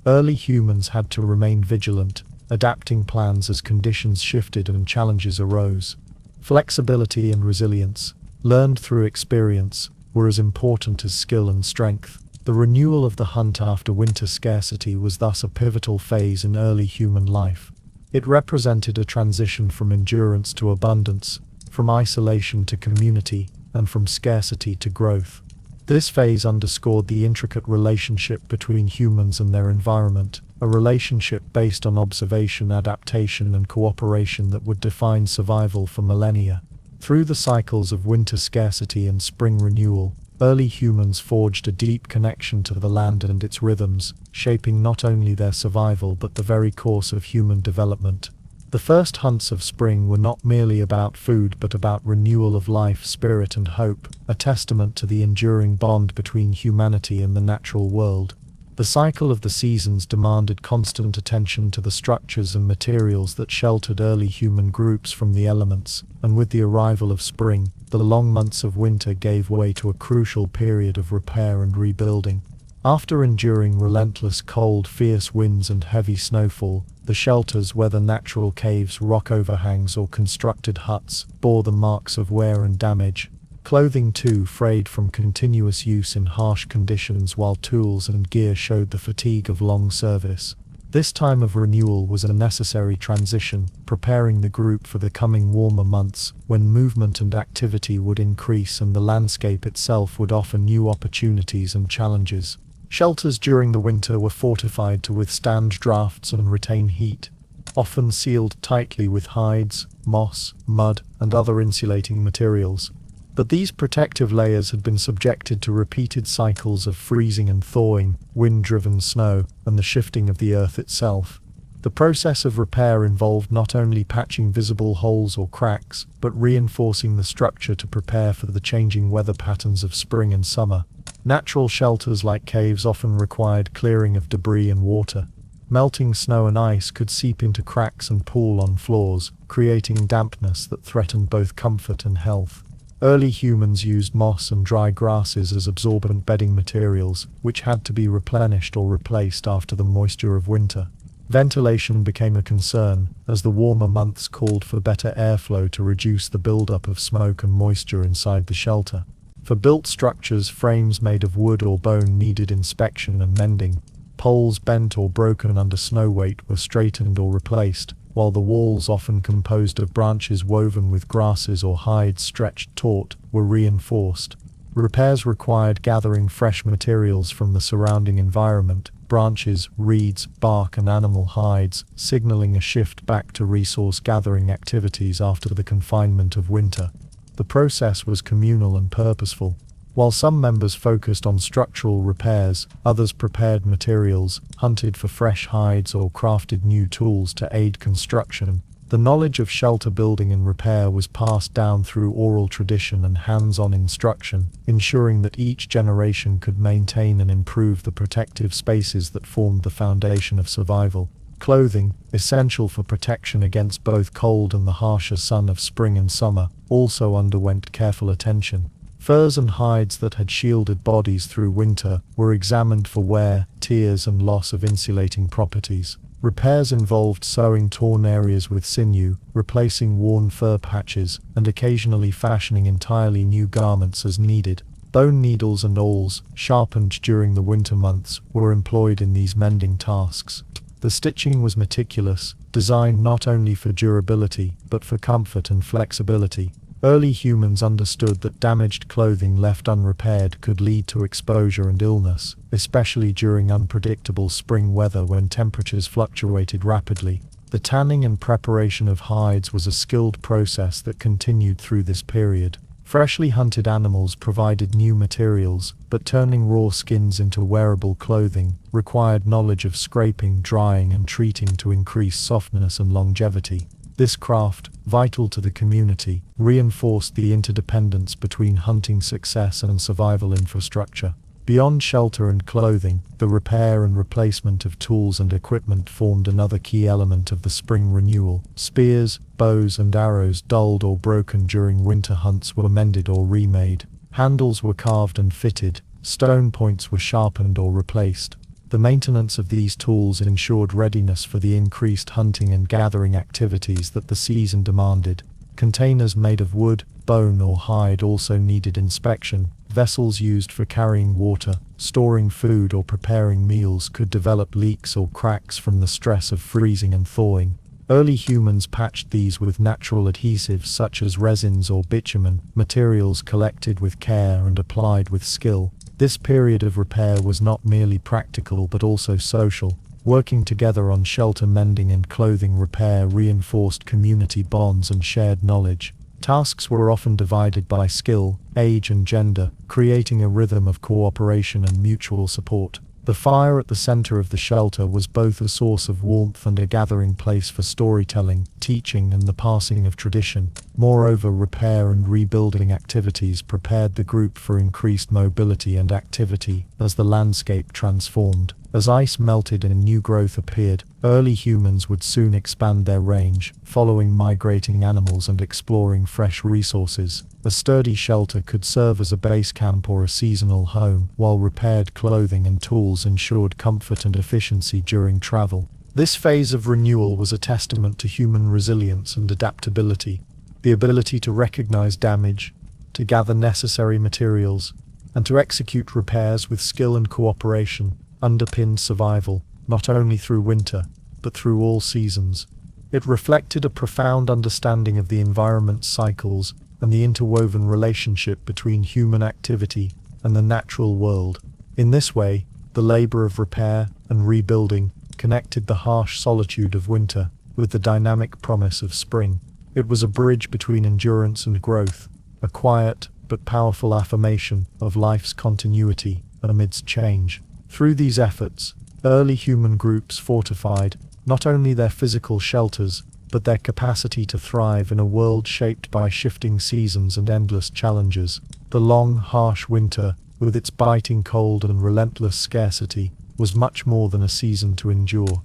Early humans had to remain vigilant, adapting plans as conditions shifted and challenges arose. Flexibility and resilience, learned through experience, were as important as skill and strength. The renewal of the hunt after winter scarcity was thus a pivotal phase in early human life. It represented a transition from endurance to abundance, from isolation to community, and from scarcity to growth. This phase underscored the intricate relationship between humans and their environment, a relationship based on observation, adaptation, and cooperation that would define survival for millennia. Through the cycles of winter scarcity and spring renewal, early humans forged a deep connection to the land and its rhythms, shaping not only their survival but the very course of human development. The first hunts of spring were not merely about food but about renewal of life, spirit, and hope, a testament to the enduring bond between humanity and the natural world. The cycle of the seasons demanded constant attention to the structures and materials that sheltered early human groups from the elements, and with the arrival of spring, the long months of winter gave way to a crucial period of repair and rebuilding. After enduring relentless cold, fierce winds and heavy snowfall, the shelters, whether natural caves, rock overhangs, or constructed huts, bore the marks of wear and damage. Clothing too frayed from continuous use in harsh conditions, while tools and gear showed the fatigue of long service. This time of renewal was a necessary transition, preparing the group for the coming warmer months, when movement and activity would increase and the landscape itself would offer new opportunities and challenges. Shelters during the winter were fortified to withstand drafts and retain heat, often sealed tightly with hides, moss, mud, and other insulating materials. But these protective layers had been subjected to repeated cycles of freezing and thawing, wind-driven snow, and the shifting of the earth itself. The process of repair involved not only patching visible holes or cracks, but reinforcing the structure to prepare for the changing weather patterns of spring and summer. Natural shelters like caves often required clearing of debris and water, Melting snow and ice could seep into cracks and pool on floors, creating dampness that threatened both comfort and health. Early humans used moss and dry grasses as absorbent bedding materials, which had to be replenished or replaced after the moisture of winter. Ventilation became a concern, as the warmer months called for better airflow to reduce the buildup of smoke and moisture inside the shelter. For built structures, frames made of wood or bone needed inspection and mending. Poles bent or broken under snow weight were straightened or replaced, while the walls, often composed of branches woven with grasses or hides stretched taut, were reinforced. Repairs required gathering fresh materials from the surrounding environment, branches, reeds, bark and animal hides, signaling a shift back to resource-gathering activities after the confinement of winter. The process was communal and purposeful. While some members focused on structural repairs, others prepared materials, hunted for fresh hides or crafted new tools to aid construction. The knowledge of shelter building and repair was passed down through oral tradition and hands-on instruction, ensuring that each generation could maintain and improve the protective spaces that formed the foundation of survival. Clothing, essential for protection against both cold and the harsher sun of spring and summer, also underwent careful attention. Furs and hides that had shielded bodies through winter were examined for wear, tears and loss of insulating properties. Repairs involved sewing torn areas with sinew, replacing worn fur patches, and occasionally fashioning entirely new garments as needed. Bone needles and awls, sharpened during the winter months, were employed in these mending tasks. The stitching was meticulous, designed not only for durability, but for comfort and flexibility. Early humans understood that damaged clothing left unrepaired could lead to exposure and illness, especially during unpredictable spring weather when temperatures fluctuated rapidly. The tanning and preparation of hides was a skilled process that continued through this period. Freshly hunted animals provided new materials, but turning raw skins into wearable clothing required knowledge of scraping, drying, and treating to increase softness and longevity. This craft, vital to the community, reinforced the interdependence between hunting success and survival infrastructure. Beyond shelter and clothing, the repair and replacement of tools and equipment formed another key element of the spring renewal. Spears, bows and arrows dulled or broken during winter hunts were mended or remade. Handles were carved and fitted, stone points were sharpened or replaced. The maintenance of these tools ensured readiness for the increased hunting and gathering activities that the season demanded. Containers made of wood, bone or hide also needed inspection. Vessels used for carrying water, storing food or preparing meals could develop leaks or cracks from the stress of freezing and thawing. Early humans patched these with natural adhesives such as resins or bitumen, materials collected with care and applied with skill. This period of repair was not merely practical but also social. Working together on shelter mending and clothing repair reinforced community bonds and shared knowledge. Tasks were often divided by skill, age and gender, creating a rhythm of cooperation and mutual support. The fire at the center of the shelter was both a source of warmth and a gathering place for storytelling, teaching and the passing of tradition. Moreover, repair and rebuilding activities prepared the group for increased mobility and activity as the landscape transformed. As ice melted and new growth appeared, early humans would soon expand their range, following migrating animals and exploring fresh resources. A sturdy shelter could serve as a base camp or a seasonal home, while repaired clothing and tools ensured comfort and efficiency during travel. This phase of renewal was a testament to human resilience and adaptability. The ability to recognize damage, to gather necessary materials, and to execute repairs with skill and cooperation underpinned survival, not only through winter, but through all seasons. It reflected a profound understanding of the environment's cycles and the interwoven relationship between human activity and the natural world. In this way, the labor of repair and rebuilding connected the harsh solitude of winter with the dynamic promise of spring. It was a bridge between endurance and growth, a quiet but powerful affirmation of life's continuity amidst change. Through these efforts, early human groups fortified not only their physical shelters, but their capacity to thrive in a world shaped by shifting seasons and endless challenges. The long, harsh winter, with its biting cold and relentless scarcity, was much more than a season to endure.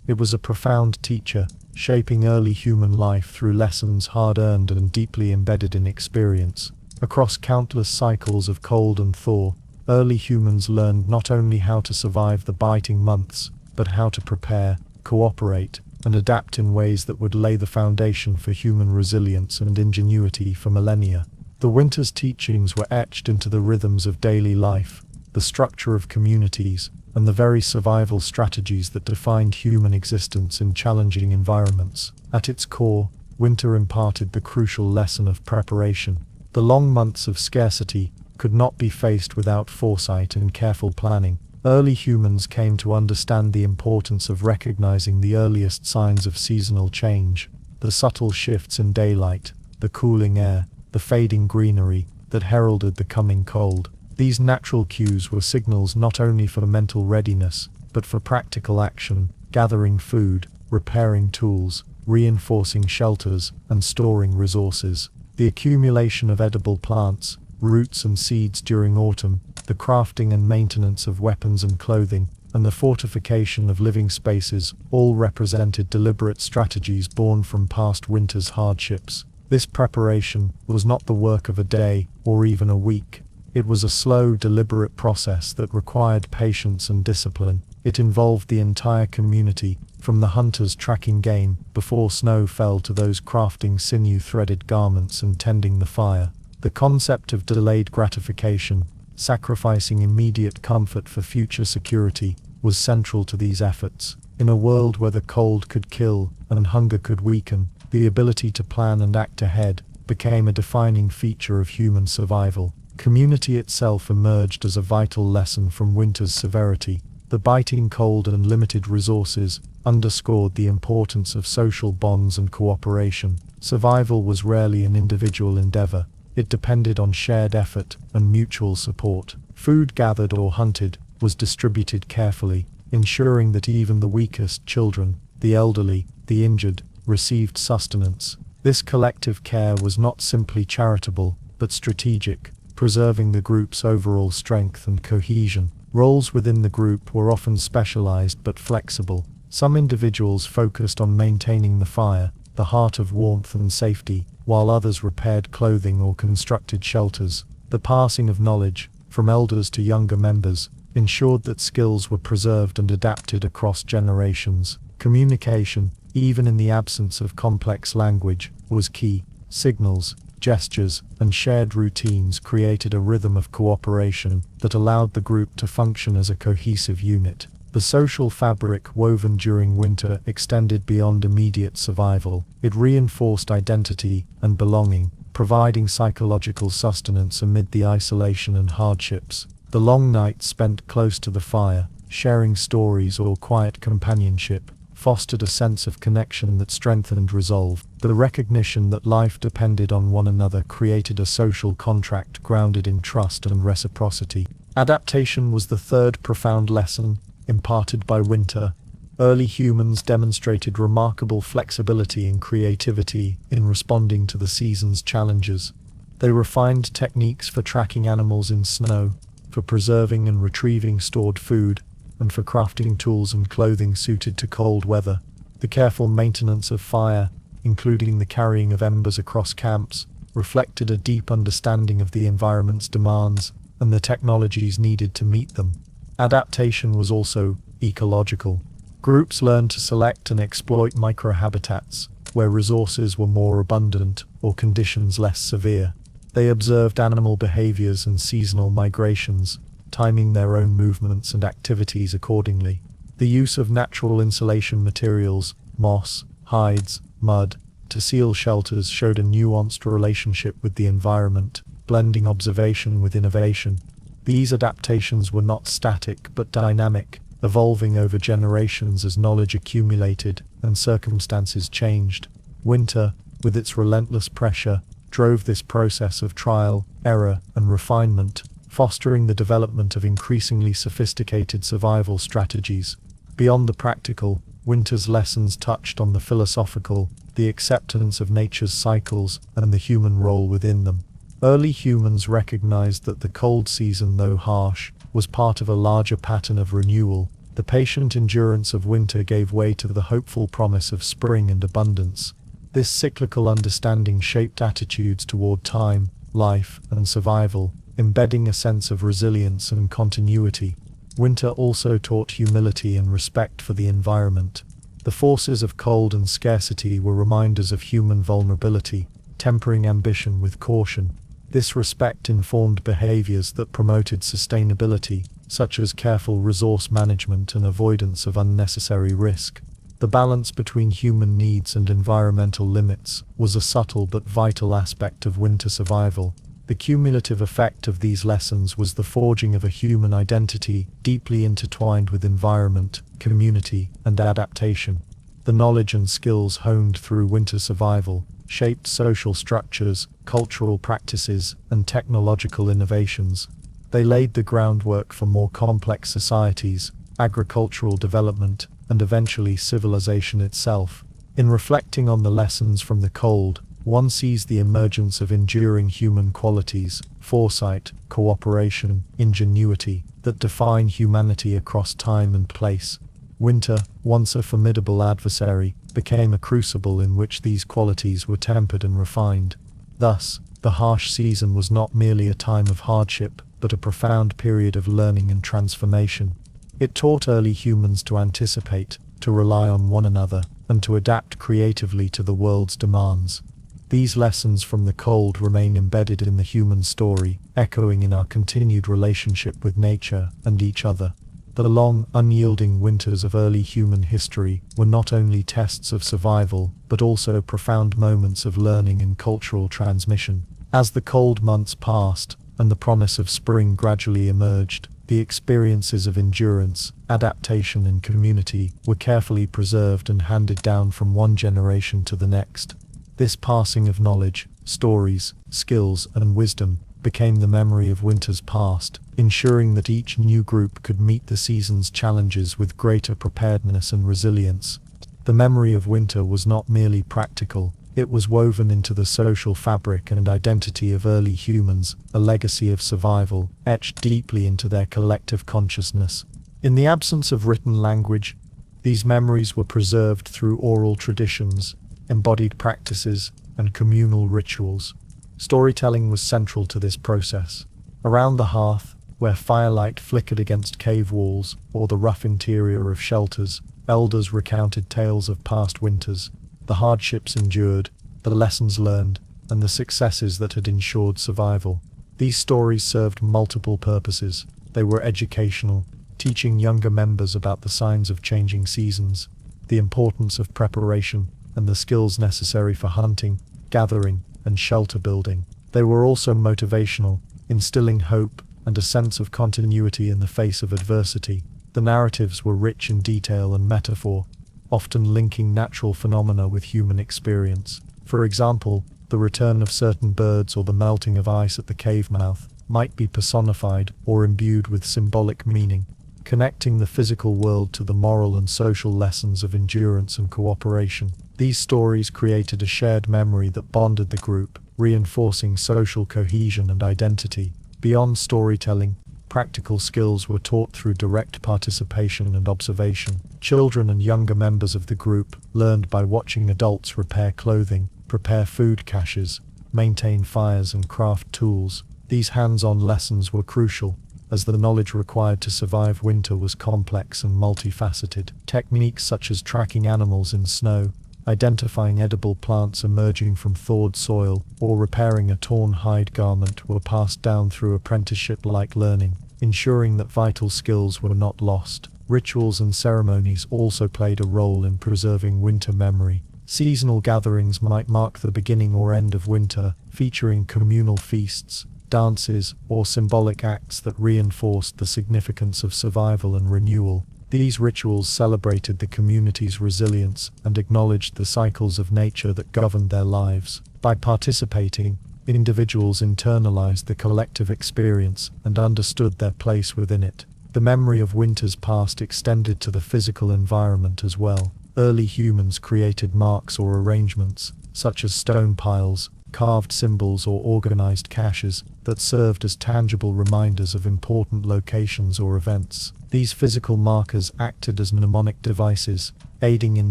It was a profound teacher, shaping early human life through lessons hard-earned and deeply embedded in experience. Across countless cycles of cold and thaw, early humans learned not only how to survive the biting months, but how to prepare, cooperate, and adapt in ways that would lay the foundation for human resilience and ingenuity for millennia. The winter's teachings were etched into the rhythms of daily life, the structure of communities, and the very survival strategies that defined human existence in challenging environments. At its core, winter imparted the crucial lesson of preparation. The long months of scarcity could not be faced without foresight and careful planning. Early humans came to understand the importance of recognizing the earliest signs of seasonal change, the subtle shifts in daylight, the cooling air, the fading greenery that heralded the coming cold. These natural cues were signals not only for mental readiness, but for practical action, gathering food, repairing tools, reinforcing shelters, and storing resources. The accumulation of edible plants, roots and seeds during autumn, the crafting and maintenance of weapons and clothing, and the fortification of living spaces all represented deliberate strategies born from past winter's hardships. This preparation was not the work of a day or even a week. It was a slow, deliberate process that required patience and discipline. It involved the entire community, from the hunters tracking game before snow fell to those crafting sinew-threaded garments and tending the fire. The concept of delayed gratification, sacrificing immediate comfort for future security, was central to these efforts. In a world where the cold could kill and hunger could weaken, the ability to plan and act ahead became a defining feature of human survival. Community itself emerged as a vital lesson from winter's severity. The biting cold and limited resources underscored the importance of social bonds and cooperation. Survival was rarely an individual endeavor. It depended on shared effort and mutual support. Food gathered or hunted was distributed carefully, ensuring that even the weakest children, the elderly, the injured, received sustenance. This collective care was not simply charitable, but strategic, preserving the group's overall strength and cohesion. Roles within the group were often specialized but flexible. Some individuals focused on maintaining the fire, the heart of warmth and safety, while others repaired clothing or constructed shelters. The passing of knowledge, from elders to younger members, ensured that skills were preserved and adapted across generations. Communication, even in the absence of complex language, was key. Signals, gestures, and shared routines created a rhythm of cooperation that allowed the group to function as a cohesive unit. The social fabric woven during winter extended beyond immediate survival. It reinforced identity and belonging, providing psychological sustenance amid the isolation and hardships. The long nights spent close to the fire, sharing stories or quiet companionship, fostered a sense of connection that strengthened resolve. The recognition that life depended on one another created a social contract grounded in trust and reciprocity. Adaptation was the third profound lesson imparted by winter. Early humans demonstrated remarkable flexibility and creativity in responding to the season's challenges. They refined techniques for tracking animals in snow, for preserving and retrieving stored food, and for crafting tools and clothing suited to cold weather. The careful maintenance of fire, including the carrying of embers across camps, reflected a deep understanding of the environment's demands and the technologies needed to meet them. Adaptation was also ecological. Groups learned to select and exploit microhabitats, where resources were more abundant or conditions less severe. They observed animal behaviors and seasonal migrations, timing their own movements and activities accordingly. The use of natural insulation materials, moss, hides, mud, to seal shelters showed a nuanced relationship with the environment, blending observation with innovation. These adaptations were not static but dynamic, evolving over generations as knowledge accumulated and circumstances changed. Winter, with its relentless pressure, drove this process of trial, error, and refinement, fostering the development of increasingly sophisticated survival strategies. Beyond the practical, winter's lessons touched on the philosophical, the acceptance of nature's cycles, and the human role within them. Early humans recognized that the cold season, though harsh, was part of a larger pattern of renewal, The patient endurance of winter gave way to the hopeful promise of spring and abundance. This cyclical understanding shaped attitudes toward time, life, and survival, embedding a sense of resilience and continuity. Winter also taught humility and respect for the environment. The forces of cold and scarcity were reminders of human vulnerability, tempering ambition with caution. This respect informed behaviors that promoted sustainability, such as careful resource management and avoidance of unnecessary risk. The balance between human needs and environmental limits was a subtle but vital aspect of winter survival. The cumulative effect of these lessons was the forging of a human identity deeply intertwined with environment, community, and adaptation. The knowledge and skills honed through winter survival shaped social structures, cultural practices, and technological innovations. They laid the groundwork for more complex societies, agricultural development, and eventually civilization itself. In reflecting on the lessons from the cold, one sees the emergence of enduring human qualities, foresight, cooperation, ingenuity, that define humanity across time and place. Winter, once a formidable adversary, became a crucible in which these qualities were tempered and refined. Thus, the harsh season was not merely a time of hardship, but a profound period of learning and transformation. It taught early humans to anticipate, to rely on one another, and to adapt creatively to the world's demands. These lessons from the cold remain embedded in the human story, echoing in our continued relationship with nature and each other. The long, unyielding winters of early human history were not only tests of survival, but also profound moments of learning and cultural transmission. As the cold months passed, and the promise of spring gradually emerged, the experiences of endurance, adaptation, and community were carefully preserved and handed down from one generation to the next. This passing of knowledge, stories, skills, and wisdom became the memory of winters past, ensuring that each new group could meet the season's challenges with greater preparedness and resilience. The memory of winter was not merely practical, it was woven into the social fabric and identity of early humans, a legacy of survival, etched deeply into their collective consciousness. In the absence of written language, these memories were preserved through oral traditions, embodied practices, and communal rituals. Storytelling was central to this process. Around the hearth, where firelight flickered against cave walls or the rough interior of shelters, elders recounted tales of past winters, the hardships endured, the lessons learned, and the successes that had ensured survival. These stories served multiple purposes. They were educational, teaching younger members about the signs of changing seasons, the importance of preparation, and the skills necessary for hunting, gathering, and shelter building. They were also motivational, instilling hope and a sense of continuity in the face of adversity. The narratives were rich in detail and metaphor, often linking natural phenomena with human experience. For example, the return of certain birds or the melting of ice at the cave mouth might be personified or imbued with symbolic meaning, connecting the physical world to the moral and social lessons of endurance and cooperation. These stories created a shared memory that bonded the group, reinforcing social cohesion and identity. Beyond storytelling, practical skills were taught through direct participation and observation. Children and younger members of the group learned by watching adults repair clothing, prepare food caches, maintain fires, and craft tools. These hands-on lessons were crucial, as the knowledge required to survive winter was complex and multifaceted. Techniques such as tracking animals in snow, identifying edible plants emerging from thawed soil, or repairing a torn hide garment were passed down through apprenticeship-like learning, ensuring that vital skills were not lost. Rituals and ceremonies also played a role in preserving winter memory. Seasonal gatherings might mark the beginning or end of winter, featuring communal feasts, dances, or symbolic acts that reinforced the significance of survival and renewal. These rituals celebrated the community's resilience and acknowledged the cycles of nature that governed their lives. By participating, individuals internalized the collective experience and understood their place within it. The memory of winters past extended to the physical environment as well. Early humans created marks or arrangements, such as stone piles, carved symbols or organized caches that served as tangible reminders of important locations or events. These physical markers acted as mnemonic devices, aiding in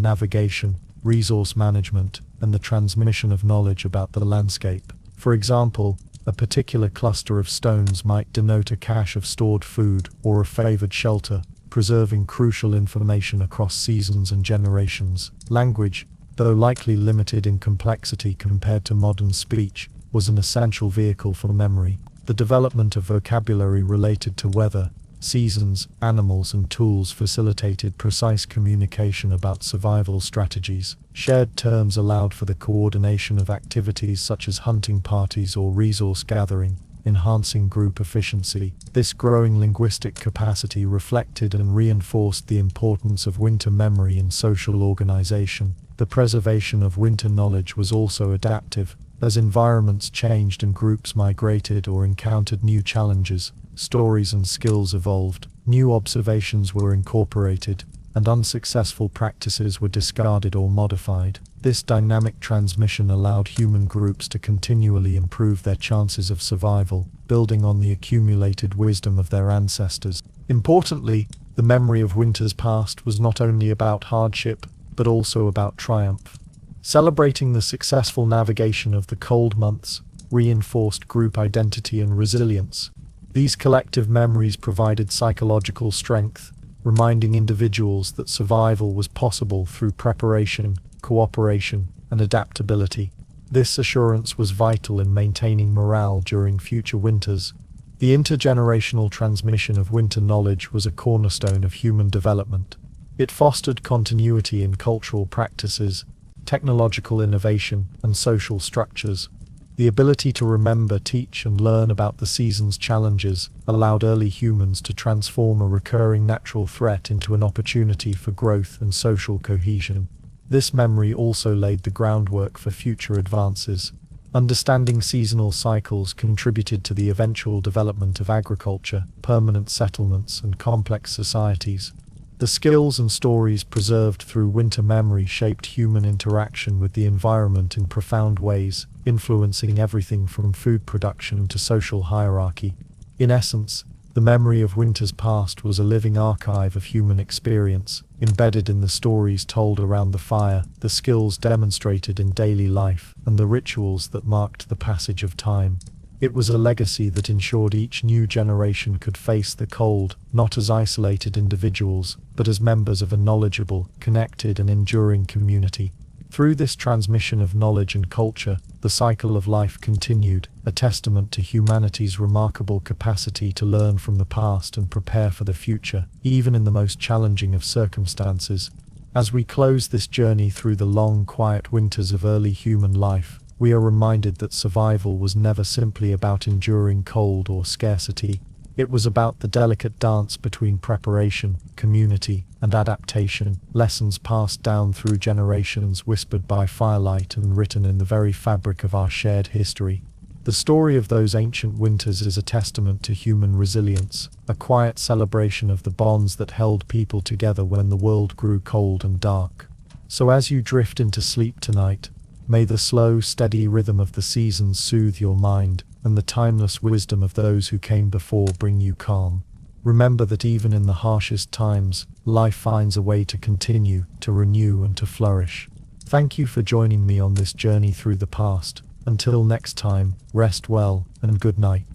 navigation, resource management, and the transmission of knowledge about the landscape. For example, a particular cluster of stones might denote a cache of stored food or a favored shelter, preserving crucial information across seasons and generations. Language, though likely limited in complexity compared to modern speech, was an essential vehicle for memory. The development of vocabulary related to weather, seasons, animals, and tools facilitated precise communication about survival strategies. Shared terms allowed for the coordination of activities such as hunting parties or resource gathering, enhancing group efficiency. This growing linguistic capacity reflected and reinforced the importance of winter memory in social organization. The preservation of winter knowledge was also adaptive. As environments changed and groups migrated or encountered new challenges, stories and skills evolved, new observations were incorporated, and unsuccessful practices were discarded or modified. This dynamic transmission allowed human groups to continually improve their chances of survival, building on the accumulated wisdom of their ancestors. Importantly, the memory of winters past was not only about hardship, but also about triumph. Celebrating the successful navigation of the cold months reinforced group identity and resilience. These collective memories provided psychological strength, reminding individuals that survival was possible through preparation, cooperation, and adaptability. This assurance was vital in maintaining morale during future winters. The intergenerational transmission of winter knowledge was a cornerstone of human development. It fostered continuity in cultural practices, technological innovation, and social structures. The ability to remember, teach, and learn about the season's challenges allowed early humans to transform a recurring natural threat into an opportunity for growth and social cohesion. This memory also laid the groundwork for future advances. Understanding seasonal cycles contributed to the eventual development of agriculture, permanent settlements, and complex societies. The skills and stories preserved through winter memory shaped human interaction with the environment in profound ways, influencing everything from food production to social hierarchy. In essence, the memory of winters past was a living archive of human experience, embedded in the stories told around the fire, the skills demonstrated in daily life, and the rituals that marked the passage of time. It was a legacy that ensured each new generation could face the cold, not as isolated individuals, but as members of a knowledgeable, connected, and enduring community. Through this transmission of knowledge and culture, the cycle of life continued, a testament to humanity's remarkable capacity to learn from the past and prepare for the future, even in the most challenging of circumstances. As we close this journey through the long, quiet winters of early human life, we are reminded that survival was never simply about enduring cold or scarcity. It was about the delicate dance between preparation, community, and adaptation, lessons passed down through generations, whispered by firelight and written in the very fabric of our shared history. The story of those ancient winters is a testament to human resilience, a quiet celebration of the bonds that held people together when the world grew cold and dark. So as you drift into sleep tonight, may the slow, steady rhythm of the seasons soothe your mind, and the timeless wisdom of those who came before bring you calm. Remember that even in the harshest times, life finds a way to continue, to renew, and to flourish. Thank you for joining me on this journey through the past. Until next time, rest well, and good night.